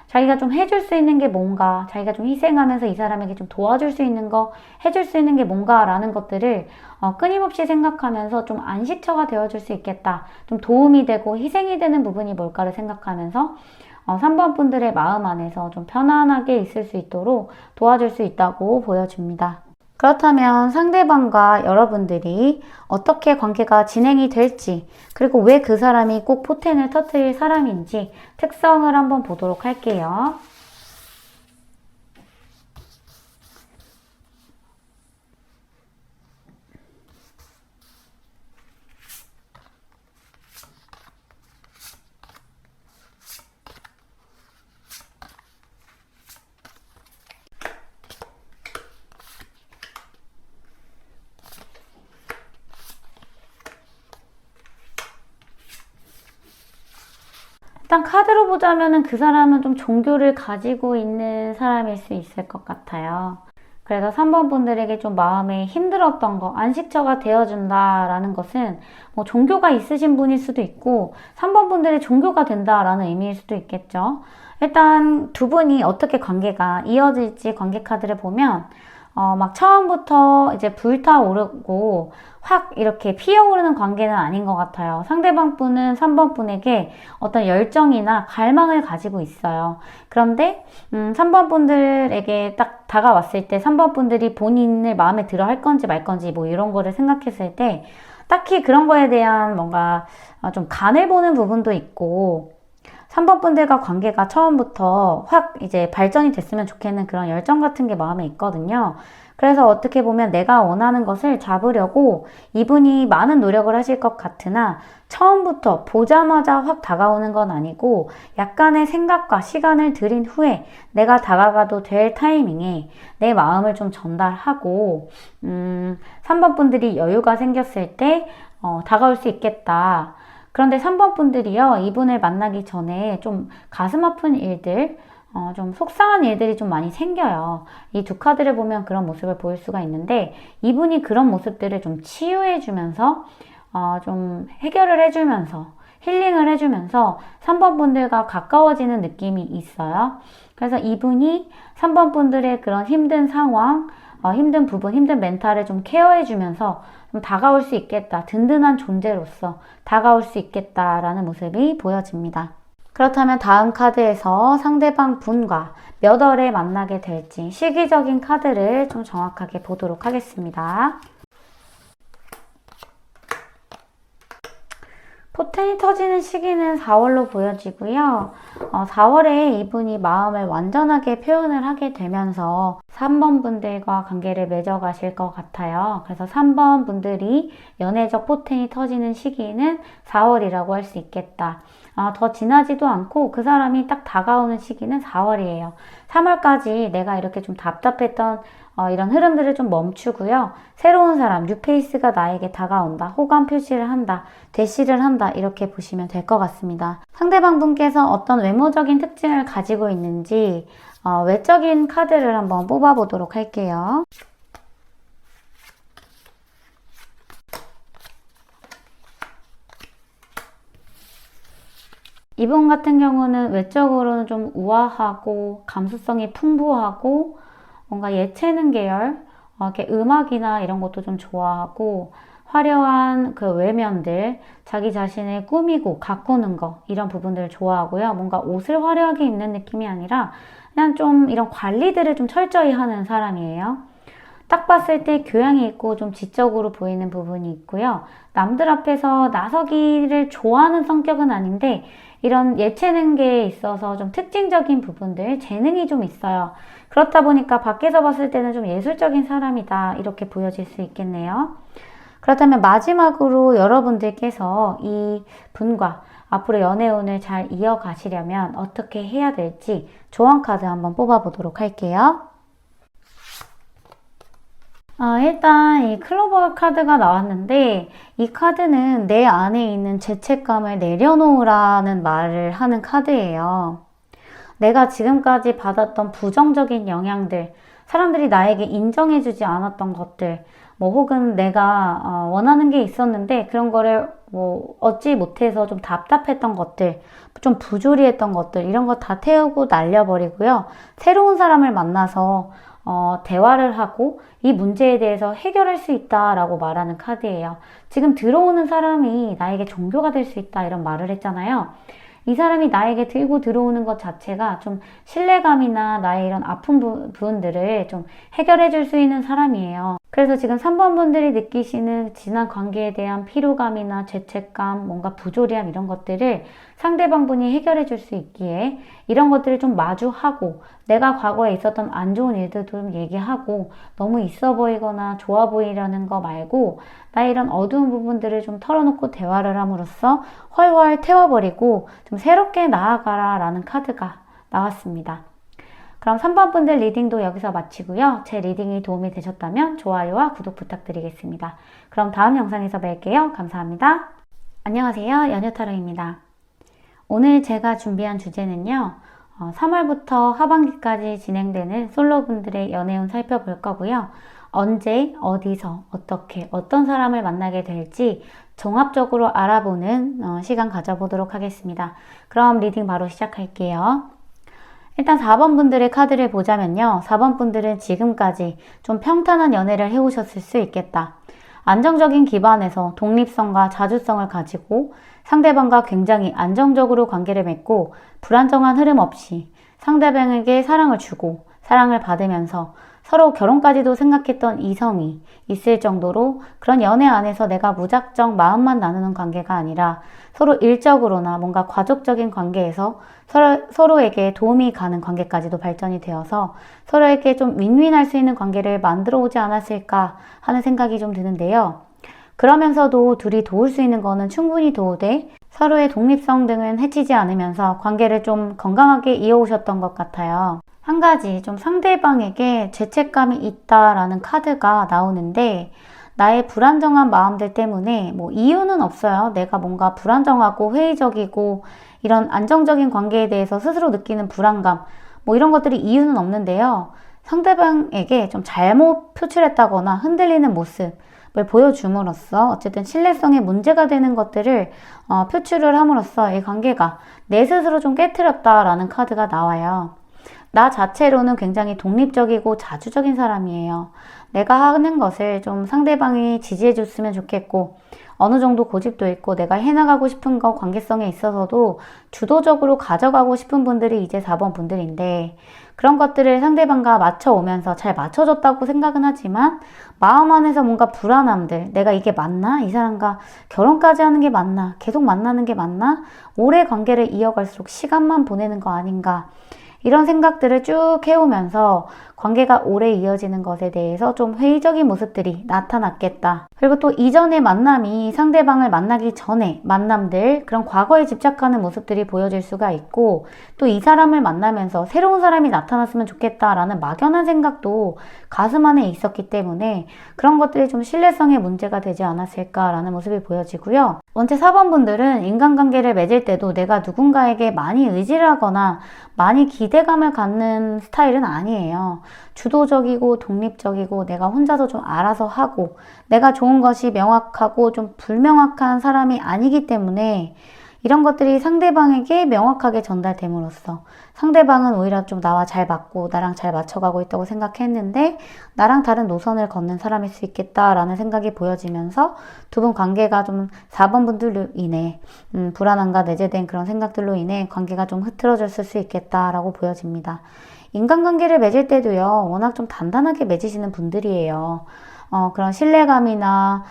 [SPEAKER 1] 자기가 좀 해줄 수 있는 게 뭔가, 자기가 좀 희생하면서 이 사람에게 좀 도와줄 수 있는 거, 해줄 수 있는 게 뭔가라는 것들을 끊임없이 생각하면서 좀 안식처가 되어줄 수 있겠다. 좀 도움이 되고 희생이 되는 부분이 뭘까를 생각하면서 3번 분들의 마음 안에서 좀 편안하게 있을 수 있도록 도와줄 수 있다고 보여집니다. 그렇다면 상대방과 여러분들이 어떻게 관계가 진행이 될지, 그리고 왜 그 사람이 꼭 포텐을 터뜨릴 사람인지 특성을 한번 보도록 할게요. 일단 카드로 보자면은 그 사람은 좀 종교를 가지고 있는 사람일 수 있을 것 같아요. 그래서 3번 분들에게 좀 마음에 힘들었던 거, 안식처가 되어준다라는 것은 뭐 종교가 있으신 분일 수도 있고 3번 분들의 종교가 된다라는 의미일 수도 있겠죠. 일단 두 분이 어떻게 관계가 이어질지 관계 카드를 보면 막 처음부터 이제 불타오르고 확 이렇게 피어오르는 관계는 아닌 것 같아요. 상대방 분은 3번 분에게 어떤 열정이나 갈망을 가지고 있어요. 그런데 3번 분들에게 딱 다가왔을 때 3번 분들이 본인을 마음에 들어 할 건지 말 건지 뭐 이런 거를 생각했을 때 딱히 그런 거에 대한 뭔가 좀 간을 보는 부분도 있고 3번 분들과 관계가 처음부터 확 이제 발전이 됐으면 좋겠는 그런 열정 같은 게 마음에 있거든요. 그래서 어떻게 보면 내가 원하는 것을 잡으려고 이분이 많은 노력을 하실 것 같으나 처음부터 보자마자 확 다가오는 건 아니고 약간의 생각과 시간을 들인 후에 내가 다가가도 될 타이밍에 내 마음을 좀 전달하고 3번 분들이 여유가 생겼을 때 다가올 수 있겠다. 그런데 3번 분들이요, 이분을 만나기 전에 좀 가슴 아픈 일들, 좀 속상한 일들이 좀 많이 생겨요. 이 두 카드를 보면 그런 모습을 보일 수가 있는데, 이분이 그런 모습들을 좀 치유해주면서, 좀 해결을 해주면서, 힐링을 해주면서 3번 분들과 가까워지는 느낌이 있어요. 그래서 이분이 3번 분들의 그런 힘든 상황, 힘든 부분, 힘든 멘탈을 좀 케어해주면서 좀 다가올 수 있겠다. 든든한 존재로서 다가올 수 있겠다라는 모습이 보여집니다. 그렇다면 다음 카드에서 상대방 분과 몇 월에 만나게 될지 시기적인 카드를 좀 정확하게 보도록 하겠습니다. 포텐이 터지는 시기는 4월로 보여지고요. 4월에 이분이 마음을 완전하게 표현을 하게 되면서 3번 분들과 관계를 맺어가실 것 같아요. 그래서 3번 분들이 연애적 포텐이 터지는 시기는 4월이라고 할 수 있겠다. 더 지나지도 않고 그 사람이 딱 다가오는 시기는 4월이에요. 3월까지 내가 이렇게 좀 답답했던 이런 흐름들을 좀 멈추고요. 새로운 사람, 뉴페이스가 나에게 다가온다. 호감 표시를 한다. 대시를 한다. 이렇게 보시면 될 것 같습니다. 상대방 분께서 어떤 외모적인 특징을 가지고 있는지 외적인 카드를 한번 뽑아보도록 할게요. 이분 같은 경우는 외적으로는 좀 우아하고 감수성이 풍부하고 뭔가 예체능 계열, 이렇게 음악이나 이런 것도 좀 좋아하고 화려한 그 외면들, 자기 자신을 꾸미고 가꾸는 거 이런 부분들을 좋아하고요. 뭔가 옷을 화려하게 입는 느낌이 아니라 그냥 좀 이런 관리들을 좀 철저히 하는 사람이에요. 딱 봤을 때 교양이 있고 좀 지적으로 보이는 부분이 있고요. 남들 앞에서 나서기를 좋아하는 성격은 아닌데 이런 예체능계에 있어서 좀 특징적인 부분들, 재능이 좀 있어요. 그렇다 보니까 밖에서 봤을 때는 좀 예술적인 사람이다 이렇게 보여질 수 있겠네요. 그렇다면 마지막으로 여러분들께서 이 분과 앞으로 연애운을 잘 이어가시려면 어떻게 해야 될지 조언 카드 한번 뽑아보도록 할게요. 일단 이 클로버 카드가 나왔는데 이 카드는 내 안에 있는 죄책감을 내려놓으라는 말을 하는 카드예요. 내가 지금까지 받았던 부정적인 영향들, 사람들이 나에게 인정해주지 않았던 것들, 뭐 혹은 내가 원하는 게 있었는데 그런 거를 뭐 얻지 못해서 좀 답답했던 것들, 좀 부조리했던 것들 이런 거 다 태우고 날려버리고요. 새로운 사람을 만나서 대화를 하고 이 문제에 대해서 해결할 수 있다라고 말하는 카드예요. 지금 들어오는 사람이 나에게 종교가 될 수 있다 이런 말을 했잖아요. 이 사람이 나에게 들고 들어오는 것 자체가 좀 신뢰감이나 나의 이런 아픈 부분들을 좀 해결해 줄 수 있는 사람이에요. 그래서 지금 3번 분들이 느끼시는 지난 관계에 대한 피로감이나 죄책감, 뭔가 부조리함 이런 것들을 상대방 분이 해결해 줄 수 있기에 이런 것들을 좀 마주하고 내가 과거에 있었던 안 좋은 일들도 좀 얘기하고 너무 있어 보이거나 좋아 보이려는 거 말고 나의 이런 어두운 부분들을 좀 털어놓고 대화를 함으로써 훨훨 태워버리고 좀 새롭게 나아가라 라는 카드가 나왔습니다. 그럼 3번 분들 리딩도 여기서 마치고요. 제 리딩이 도움이 되셨다면 좋아요와 구독 부탁드리겠습니다. 그럼 다음 영상에서 뵐게요. 감사합니다. 안녕하세요. 연유타로입니다. 오늘 제가 준비한 주제는요. 3월부터 하반기까지 진행되는 솔로분들의 연애운 살펴볼 거고요. 언제, 어디서, 어떻게, 어떤 사람을 만나게 될지 종합적으로 알아보는 시간 가져보도록 하겠습니다. 그럼 리딩 바로 시작할게요. 일단 4번 분들의 카드를 보자면요. 4번 분들은 지금까지 좀 평탄한 연애를 해오셨을 수 있겠다. 안정적인 기반에서 독립성과 자주성을 가지고 상대방과 굉장히 안정적으로 관계를 맺고 불안정한 흐름 없이 상대방에게 사랑을 주고 사랑을 받으면서 서로 결혼까지도 생각했던 이성이 있을 정도로 그런 연애 안에서 내가 무작정 마음만 나누는 관계가 아니라 서로 일적으로나 뭔가 가족적인 관계에서 서로에게 도움이 가는 관계까지도 발전이 되어서 서로에게 좀 윈윈할 수 있는 관계를 만들어 오지 않았을까 하는 생각이 좀 드는데요. 그러면서도 둘이 도울 수 있는 거는 충분히 도우되 서로의 독립성 등은 해치지 않으면서 관계를 좀 건강하게 이어오셨던 것 같아요. 한 가지 좀 상대방에게 죄책감이 있다라는 카드가 나오는데 나의 불안정한 마음들 때문에 뭐 이유는 없어요. 내가 뭔가 불안정하고 회의적이고 이런 안정적인 관계에 대해서 스스로 느끼는 불안감 뭐 이런 것들이 이유는 없는데요. 상대방에게 좀 잘못 표출했다거나 흔들리는 모습을 보여줌으로써 어쨌든 신뢰성에 문제가 되는 것들을 표출을 함으로써 이 관계가 내 스스로 좀 깨트렸다라는 카드가 나와요. 나 자체로는 굉장히 독립적이고 자주적인 사람이에요. 내가 하는 것을 좀 상대방이 지지해 줬으면 좋겠고 어느 정도 고집도 있고 내가 해나가고 싶은 거 관계성에 있어서도 주도적으로 가져가고 싶은 분들이 이제 4번 분들인데 그런 것들을 상대방과 맞춰오면서 잘 맞춰줬다고 생각은 하지만 마음 안에서 뭔가 불안함들 내가 이게 맞나? 이 사람과 결혼까지 하는 게 맞나? 계속 만나는 게 맞나? 오래 관계를 이어갈수록 시간만 보내는 거 아닌가? 이런 생각들을 쭉 해오면서 관계가 오래 이어지는 것에 대해서 좀 회의적인 모습들이 나타났겠다. 그리고 또 이전의 만남이 상대방을 만나기 전에 만남들, 그런 과거에 집착하는 모습들이 보여질 수가 있고 또 이 사람을 만나면서 새로운 사람이 나타났으면 좋겠다라는 막연한 생각도 가슴 안에 있었기 때문에 그런 것들이 좀 신뢰성에 문제가 되지 않았을까라는 모습이 보여지고요. 원체 4번 분들은 인간관계를 맺을 때도 내가 누군가에게 많이 의지를 하거나 많이 기대감을 갖는 스타일은 아니에요. 주도적이고 독립적이고 내가 혼자서 좀 알아서 하고 내가 좋은 것이 명확하고 좀 불명확한 사람이 아니기 때문에 이런 것들이 상대방에게 명확하게 전달됨으로써 상대방은 오히려 좀 나와 잘 맞고 나랑 잘 맞춰가고 있다고 생각했는데 나랑 다른 노선을 걷는 사람일 수 있겠다라는 생각이 보여지면서 두 분 관계가 좀 4번 분들로 인해 불안함과 내재된 그런 생각들로 인해 관계가 좀 흐트러졌을 수 있겠다라고 보여집니다. 인간관계를 맺을 때도요, 워낙 좀 단단하게 맺으시는 분들이에요. 그런 신뢰감이나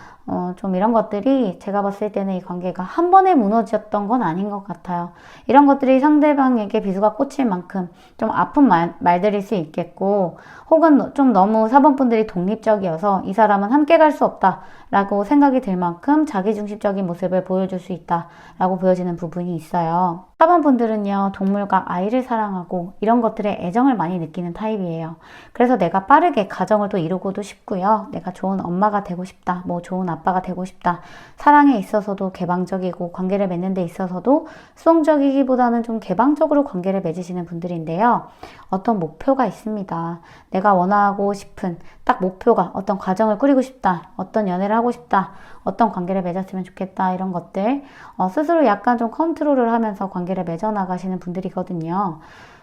[SPEAKER 1] 좀 이런 것들이 제가 봤을 때는 이 관계가 한 번에 무너졌던 건 아닌 것 같아요. 이런 것들이 상대방에게 비수가 꽂힐 만큼 좀 아픈 말들일 수 있겠고 혹은 좀 너무 4번 분들이 독립적이어서 이 사람은 함께 갈 수 없다 라고 생각이 들 만큼 자기중심적인 모습을 보여줄 수 있다 라고 보여지는 부분이 있어요. 4번 분들은요, 동물과 아이를 사랑하고 이런 것들에 애정을 많이 느끼는 타입이에요. 그래서 내가 빠르게 가정을 또 이루고도 싶고요. 내가 좋은 엄마가 되고 싶다. 뭐 좋은 아빠가 되고 싶다. 사랑에 있어서도 개방적이고 관계를 맺는 데 있어서도 수동적이기보다는 좀 개방적으로 관계를 맺으시는 분들인데요. 어떤 목표가 있습니다. 내가 원하고 싶은 딱 목표가 어떤 가정을 꾸리고 싶다. 어떤 연애를 하고 싶다. 어떤 관계를 맺었으면 좋겠다. 이런 것들 스스로 약간 좀 컨트롤을 하면서 관계를 맺어나가시는 분들이거든요.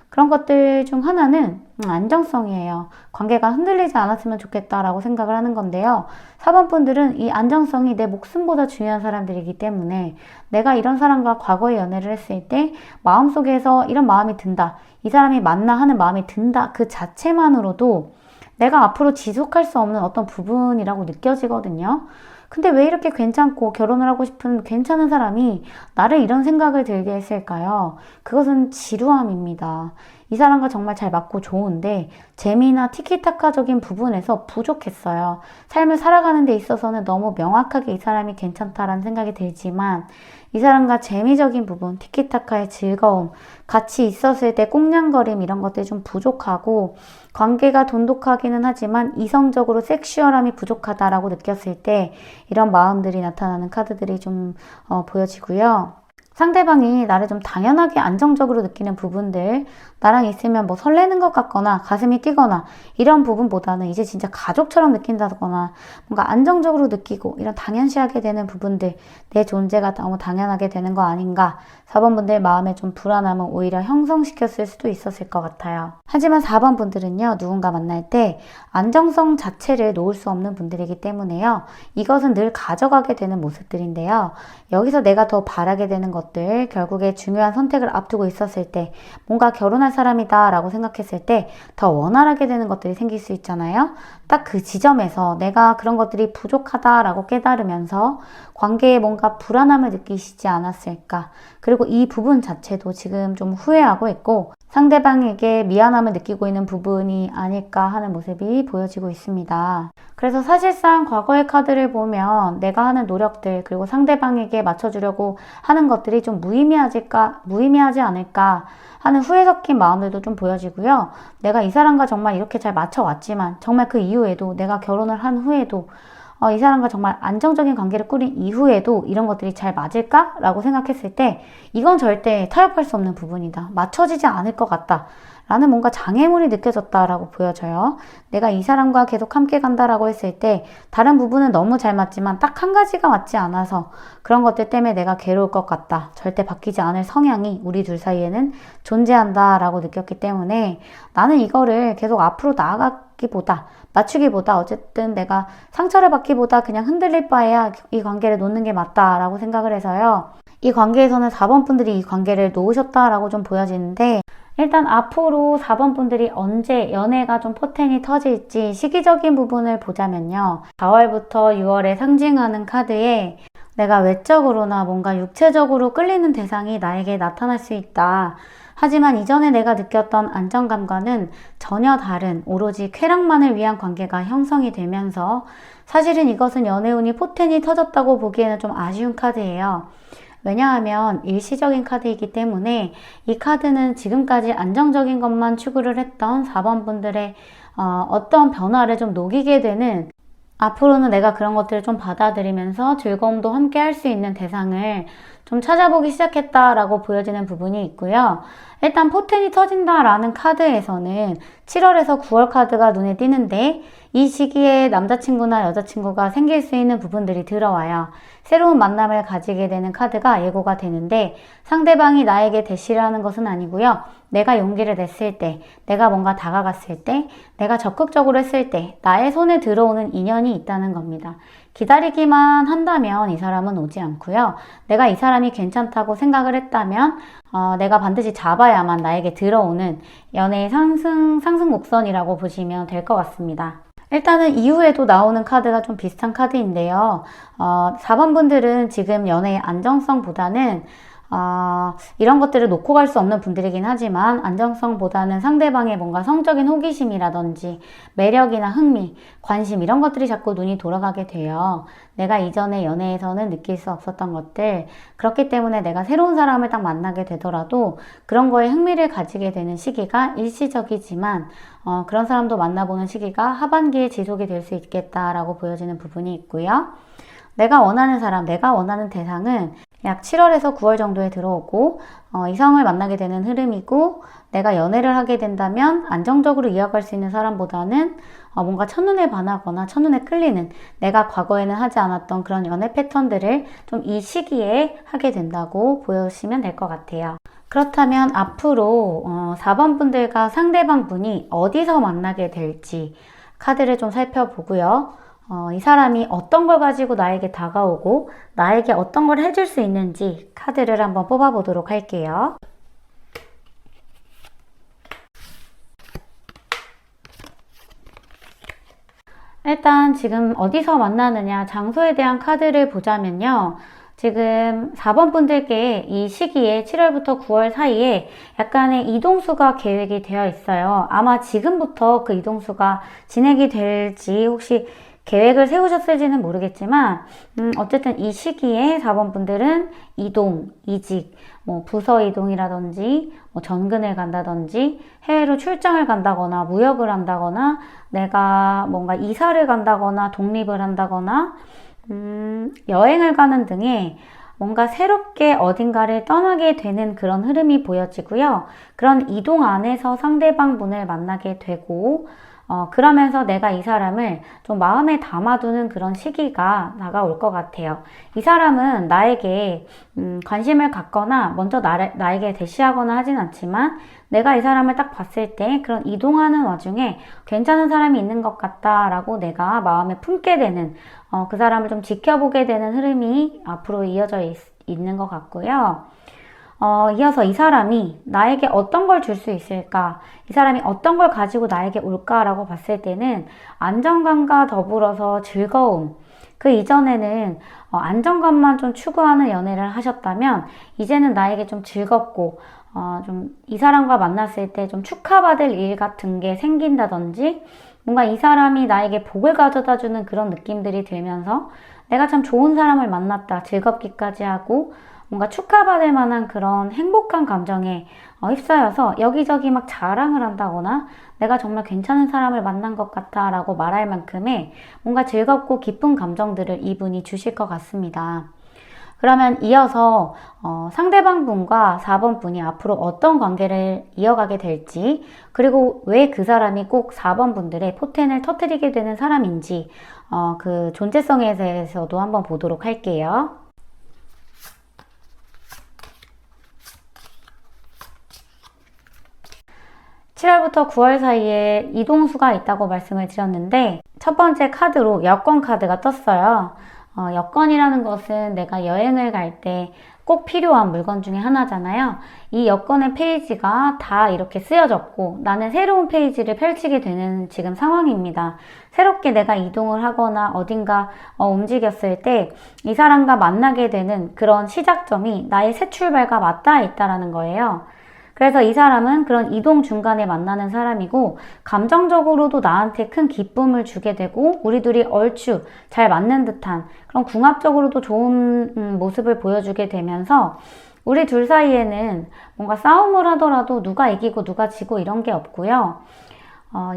[SPEAKER 1] 그런 것들 중 하나는 안정성이에요. 관계가 흔들리지 않았으면 좋겠다라고 생각을 하는 건데요. 4번 분들은 이 안정성이 내 목숨보다 중요한 사람들이기 때문에 내가 이런 사람과 과거에 연애를 했을 때 마음속에서 이런 마음이 든다. 이 사람이 맞나 하는 마음이 든다. 그 자체만으로도 내가 앞으로 지속할 수 없는 어떤 부분이라고 느껴지거든요. 근데 왜 이렇게 괜찮고 결혼을 하고 싶은 괜찮은 사람이 나를 이런 생각을 들게 했을까요? 그것은 지루함입니다. 이 사람과 정말 잘 맞고 좋은데 재미나 티키타카적인 부분에서 부족했어요. 삶을 살아가는 데 있어서는 너무 명확하게 이 사람이 괜찮다라는 생각이 들지만 이 사람과 재미적인 부분, 티키타카의 즐거움, 같이 있었을 때 꽁냥거림 이런 것들이 좀 부족하고 관계가 돈독하기는 하지만 이성적으로 섹슈얼함이 부족하다라고 느꼈을 때 이런 마음들이 나타나는 카드들이 좀 보여지고요. 상대방이 나를 좀 당연하게 안정적으로 느끼는 부분들, 나랑 있으면 뭐 설레는 것 같거나 가슴이 뛰거나 이런 부분보다는 이제 진짜 가족처럼 느낀다거나 뭔가 안정적으로 느끼고 이런 당연시하게 되는 부분들, 내 존재가 너무 당연하게 되는 거 아닌가. 4번 분들 마음에 좀 불안함을 오히려 형성시켰을 수도 있었을 것 같아요. 하지만 4번 분들은요, 누군가 만날 때 안정성 자체를 놓을 수 없는 분들이기 때문에요. 이것은 늘 가져가게 되는 모습들인데요. 여기서 내가 더 바라게 되는 것 것들, 결국에 중요한 선택을 앞두고 있었을 때, 뭔가 결혼할 사람이다 라고 생각했을 때 더 원활하게 되는 것들이 생길 수 있잖아요. 딱 그 지점에서 내가 그런 것들이 부족하다라고 깨달으면서 관계에 뭔가 불안함을 느끼시지 않았을까. 그리고 이 부분 자체도 지금 좀 후회하고 있고 상대방에게 미안함을 느끼고 있는 부분이 아닐까 하는 모습이 보여지고 있습니다. 그래서 사실상 과거의 카드를 보면 내가 하는 노력들 그리고 상대방에게 맞춰주려고 하는 것들이 좀 무의미하지 않을까 하는 후회 섞인 마음들도 좀 보여지고요. 내가 이 사람과 정말 이렇게 잘 맞춰왔지만 정말 그 이후에도 내가 결혼을 한 후에도 이 사람과 정말 안정적인 관계를 꾸린 이후에도 이런 것들이 잘 맞을까? 라고 생각했을 때 이건 절대 타협할 수 없는 부분이다. 맞춰지지 않을 것 같다. 라는 뭔가 장애물이 느껴졌다라고 보여져요. 내가 이 사람과 계속 함께 간다라고 했을 때 다른 부분은 너무 잘 맞지만 딱 한 가지가 맞지 않아서 그런 것들 때문에 내가 괴로울 것 같다. 절대 바뀌지 않을 성향이 우리 둘 사이에는 존재한다라고 느꼈기 때문에 나는 이거를 계속 앞으로 나아가기보다 맞추기보다 어쨌든 내가 상처를 받기보다 그냥 흔들릴 바에야 이 관계를 놓는 게 맞다라고 생각을 해서요. 이 관계에서는 4번 분들이 이 관계를 놓으셨다라고 좀 보여지는데 일단 앞으로 4번 분들이 언제 연애가 좀 포텐이 터질지 시기적인 부분을 보자면요. 4월부터 6월에 상징하는 카드에 내가 외적으로나 뭔가 육체적으로 끌리는 대상이 나에게 나타날 수 있다. 하지만 이전에 내가 느꼈던 안정감과는 전혀 다른 오로지 쾌락만을 위한 관계가 형성이 되면서 사실은 이것은 연애운이 포텐이 터졌다고 보기에는 좀 아쉬운 카드예요. 왜냐하면 일시적인 카드이기 때문에 이 카드는 지금까지 안정적인 것만 추구를 했던 4번 분들의 어떤 변화를 좀 녹이게 되는 앞으로는 내가 그런 것들을 좀 받아들이면서 즐거움도 함께 할 수 있는 대상을 좀 찾아보기 시작했다라고 보여지는 부분이 있고요. 일단 포텐이 터진다라는 카드에서는 7월에서 9월 카드가 눈에 띄는데 이 시기에 남자친구나 여자친구가 생길 수 있는 부분들이 들어와요. 새로운 만남을 가지게 되는 카드가 예고가 되는데 상대방이 나에게 대시를 하는 것은 아니고요. 내가 용기를 냈을 때, 내가 뭔가 다가갔을 때, 내가 적극적으로 했을 때 나의 손에 들어오는 인연이 있다는 겁니다. 기다리기만 한다면 이 사람은 오지 않고요. 내가 이 사람이 괜찮다고 생각을 했다면 내가 반드시 잡아야만 나에게 들어오는 연애의 상승 곡선이라고 보시면 될 것 같습니다. 일단은 이후에도 나오는 카드가 좀 비슷한 카드인데요. 4번 분들은 지금 연애의 안정성보다는 이런 것들을 놓고 갈 수 없는 분들이긴 하지만 안정성보다는 상대방의 뭔가 성적인 호기심이라든지 매력이나 흥미, 관심 이런 것들이 자꾸 눈이 돌아가게 돼요. 내가 이전에 연애에서는 느낄 수 없었던 것들 그렇기 때문에 내가 새로운 사람을 딱 만나게 되더라도 그런 거에 흥미를 가지게 되는 시기가 일시적이지만 그런 사람도 만나보는 시기가 하반기에 지속이 될 수 있겠다라고 보여지는 부분이 있고요. 내가 원하는 사람, 내가 원하는 대상은 약 7월에서 9월 정도에 들어오고 이성을 만나게 되는 흐름이고 내가 연애를 하게 된다면 안정적으로 이어갈 수 있는 사람보다는 뭔가 첫눈에 반하거나 첫눈에 끌리는 내가 과거에는 하지 않았던 그런 연애 패턴들을 좀 이 시기에 하게 된다고 보시면 될 것 같아요. 그렇다면 앞으로 4번 분들과 상대방 분이 어디서 만나게 될지 카드를 좀 살펴보고요. 이 사람이 어떤 걸 가지고 나에게 다가오고 나에게 어떤 걸 해줄 수 있는지 카드를 한번 뽑아보도록 할게요. 일단 지금 어디서 만나느냐 장소에 대한 카드를 보자면요. 지금 4번 분들께 이 시기에 7월부터 9월 사이에 약간의 이동수가 계획이 되어 있어요. 아마 지금부터 그 이동수가 진행이 될지 혹시 계획을 세우셨을지는 모르겠지만 어쨌든 이 시기에 4번 분들은 이동, 이직, 부서 이동이라든지 전근을 간다든지 해외로 출장을 간다거나 무역을 한다거나 내가 뭔가 이사를 간다거나 독립을 한다거나 여행을 가는 등의 뭔가 새롭게 어딘가를 떠나게 되는 그런 흐름이 보여지고요. 그런 이동 안에서 상대방 분을 만나게 되고 그러면서 내가 이 사람을 좀 마음에 담아두는 그런 시기가 다가올 것 같아요. 이 사람은 나에게 관심을 갖거나 먼저 나에게 대시하거나 하진 않지만 내가 이 사람을 딱 봤을 때 그런 이동하는 와중에 괜찮은 사람이 있는 것 같다라고 내가 마음에 품게 되는 그 사람을 좀 지켜보게 되는 흐름이 앞으로 이어져 있는 것 같고요. 이어서 이 사람이 나에게 어떤 걸 줄 수 있을까? 이 사람이 어떤 걸 가지고 나에게 올까라고 봤을 때는 안정감과 더불어서 즐거움. 그 이전에는 안정감만 좀 추구하는 연애를 하셨다면 이제는 나에게 좀 즐겁고 좀 이 사람과 만났을 때 좀 축하받을 일 같은 게 생긴다든지 뭔가 이 사람이 나에게 복을 가져다주는 그런 느낌들이 들면서 내가 참 좋은 사람을 만났다 즐겁기까지 하고 뭔가 축하받을 만한 그런 행복한 감정에 휩싸여서 여기저기 막 자랑을 한다거나 내가 정말 괜찮은 사람을 만난 것 같아 라고 말할 만큼의 뭔가 즐겁고 기쁜 감정들을 이분이 주실 것 같습니다. 그러면 이어서 상대방 분과 4번 분이 앞으로 어떤 관계를 이어가게 될지 그리고 왜 그 사람이 꼭 4번 분들의 포텐을 터뜨리게 되는 사람인지 그 존재성에 대해서도 한번 보도록 할게요. 7월부터 9월 사이에 이동수가 있다고 말씀을 드렸는데 첫 번째 카드로 여권 카드가 떴어요. 여권이라는 것은 내가 여행을 갈 때 꼭 필요한 물건 중에 하나잖아요. 이 여권의 페이지가 다 이렇게 쓰여졌고 나는 새로운 페이지를 펼치게 되는 지금 상황입니다. 새롭게 내가 이동을 하거나 어딘가 움직였을 때 이 사람과 만나게 되는 그런 시작점이 나의 새 출발과 맞닿아 있다는 거예요. 그래서 이 사람은 그런 이동 중간에 만나는 사람이고 감정적으로도 나한테 큰 기쁨을 주게 되고 우리 둘이 얼추 잘 맞는 듯한 그런 궁합적으로도 좋은 모습을 보여주게 되면서 우리 둘 사이에는 뭔가 싸움을 하더라도 누가 이기고 누가 지고 이런 게 없고요.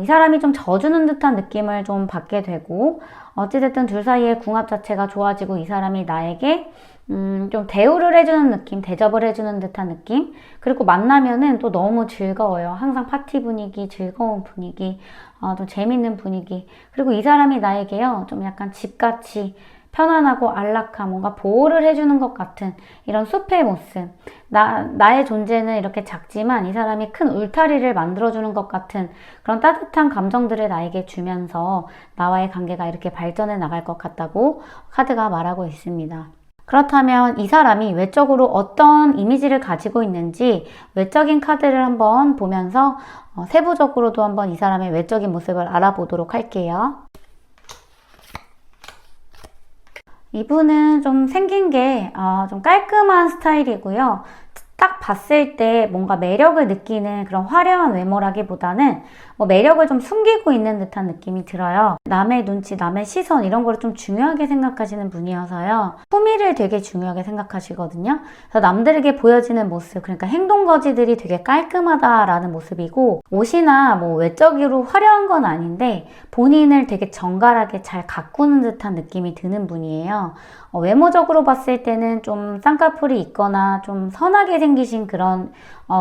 [SPEAKER 1] 이 사람이 좀 져주는 듯한 느낌을 좀 받게 되고 어찌됐든 둘 사이의 궁합 자체가 좋아지고 이 사람이 나에게 좀 대우를 해주는 느낌, 대접을 해주는 듯한 느낌. 그리고 만나면은 또 너무 즐거워요. 항상 파티 분위기, 즐거운 분위기, 좀 재밌는 분위기. 그리고 이 사람이 나에게요, 좀 약간 집같이 편안하고 안락한 뭔가 보호를 해주는 것 같은 이런 숲의 모습. 나의 존재는 이렇게 작지만 이 사람이 큰 울타리를 만들어주는 것 같은 그런 따뜻한 감정들을 나에게 주면서 나와의 관계가 이렇게 발전해 나갈 것 같다고 카드가 말하고 있습니다. 그렇다면 이 사람이 외적으로 어떤 이미지를 가지고 있는지 외적인 카드를 한번 보면서 세부적으로도 한번 이 사람의 외적인 모습을 알아보도록 할게요. 이분은 좀 생긴 게 좀 깔끔한 스타일이고요. 딱 봤을 때 뭔가 매력을 느끼는 그런 화려한 외모라기보다는 뭐 매력을 좀 숨기고 있는 듯한 느낌이 들어요. 남의 눈치, 남의 시선 이런 거를 좀 중요하게 생각하시는 분이어서요. 품위를 되게 중요하게 생각하시거든요. 그래서 남들에게 보여지는 모습, 그러니까 행동거지들이 되게 깔끔하다라는 모습이고 옷이나 뭐 외적으로 화려한 건 아닌데 본인을 되게 정갈하게 잘 가꾸는 듯한 느낌이 드는 분이에요. 외모적으로 봤을 때는 좀 쌍꺼풀이 있거나 좀 선하게 생기신 그런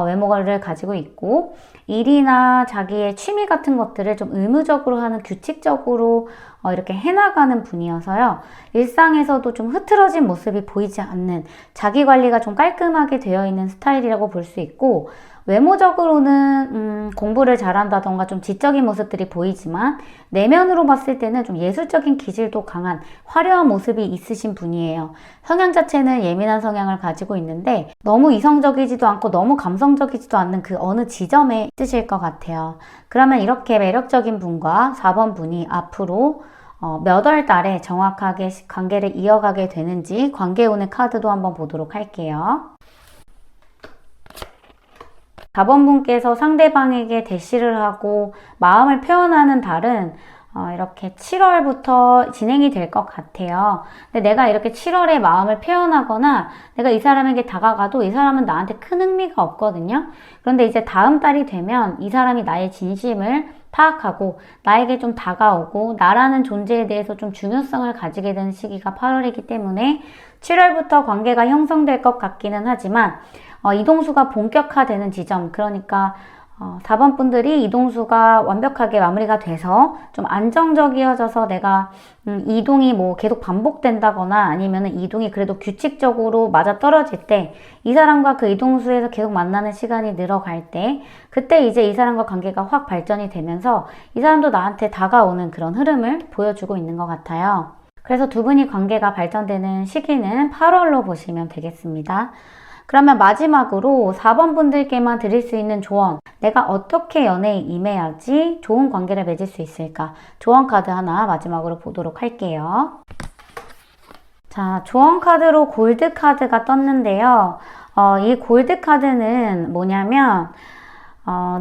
[SPEAKER 1] 외모를 가지고 있고 일이나 자기의 취미 같은 것들을 좀 의무적으로 하는 규칙적으로 이렇게 해나가는 분이어서요. 일상에서도 좀 흐트러진 모습이 보이지 않는 자기 관리가 좀 깔끔하게 되어 있는 스타일이라고 볼 수 있고 외모적으로는 공부를 잘한다던가 좀 지적인 모습들이 보이지만 내면으로 봤을 때는 좀 예술적인 기질도 강한 화려한 모습이 있으신 분이에요. 성향 자체는 예민한 성향을 가지고 있는데 너무 이성적이지도 않고 너무 감성적이지도 않는 그 어느 지점에 있으실 것 같아요. 그러면 이렇게 매력적인 분과 4번 분이 앞으로 몇 월 달에 정확하게 관계를 이어가게 되는지 관계운의 카드도 한번 보도록 할게요. 4번 분께서 상대방에게 대시를 하고 마음을 표현하는 달은 이렇게 7월부터 진행이 될 것 같아요. 근데 내가 이렇게 7월에 마음을 표현하거나 내가 이 사람에게 다가가도 이 사람은 나한테 큰 흥미가 없거든요. 그런데 이제 다음 달이 되면 이 사람이 나의 진심을 파악하고 나에게 좀 다가오고 나라는 존재에 대해서 좀 중요성을 가지게 되는 시기가 8월이기 때문에 7월부터 관계가 형성될 것 같기는 하지만 이동수가 본격화되는 지점, 그러니까 4번 분들이 이동수가 완벽하게 마무리가 돼서 좀 안정적이어져서 내가 이동이 뭐 계속 반복된다거나 아니면 이동이 그래도 규칙적으로 맞아떨어질 때 이 사람과 그 이동수에서 계속 만나는 시간이 늘어갈 때 그때 이제 이 사람과 관계가 확 발전이 되면서 이 사람도 나한테 다가오는 그런 흐름을 보여주고 있는 것 같아요. 그래서 두 분이 관계가 발전되는 시기는 8월로 보시면 되겠습니다. 그러면 마지막으로 4번 분들께만 드릴 수 있는 조언. 내가 어떻게 연애에 임해야지 좋은 관계를 맺을 수 있을까? 조언 카드 하나 마지막으로 보도록 할게요. 자, 조언 카드로 골드 카드가 떴는데요. 이 골드 카드는 뭐냐면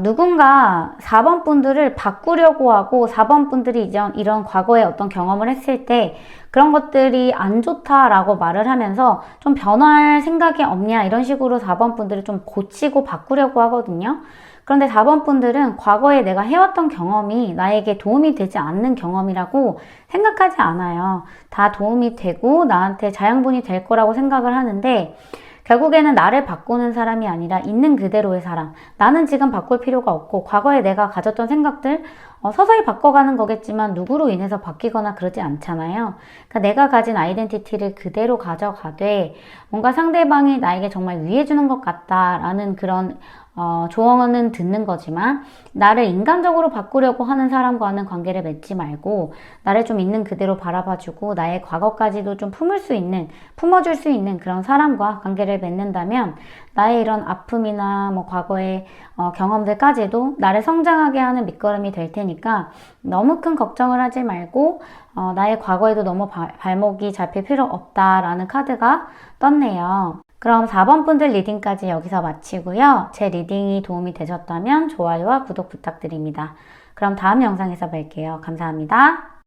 [SPEAKER 1] 누군가 4번 분들을 바꾸려고 하고 4번 분들이 이런 과거에 어떤 경험을 했을 때 그런 것들이 안 좋다라고 말을 하면서 좀 변할 생각이 없냐 이런 식으로 4번 분들을 좀 고치고 바꾸려고 하거든요. 그런데 4번 분들은 과거에 내가 해왔던 경험이 나에게 도움이 되지 않는 경험이라고 생각하지 않아요. 다 도움이 되고 나한테 자양분이 될 거라고 생각을 하는데 결국에는 나를 바꾸는 사람이 아니라 있는 그대로의 사람. 나는 지금 바꿀 필요가 없고 과거에 내가 가졌던 생각들 서서히 바꿔가는 거겠지만 누구로 인해서 바뀌거나 그러지 않잖아요. 그러니까 내가 가진 아이덴티티를 그대로 가져가되 뭔가 상대방이 나에게 정말 위해주는 것 같다라는 그런 조언은 듣는 거지만 나를 인간적으로 바꾸려고 하는 사람과는 관계를 맺지 말고 나를 좀 있는 그대로 바라봐주고 나의 과거까지도 좀 품어줄 수 있는 그런 사람과 관계를 맺는다면 나의 이런 아픔이나 뭐 과거의 경험들까지도 나를 성장하게 하는 밑거름이 될 테니까 너무 큰 걱정을 하지 말고 나의 과거에도 너무 발목이 잡힐 필요 없다라는 카드가 떴네요. 그럼 4번 분들 리딩까지 여기서 마치고요. 제 리딩이 도움이 되셨다면 좋아요와 구독 부탁드립니다. 그럼 다음 영상에서 뵐게요. 감사합니다.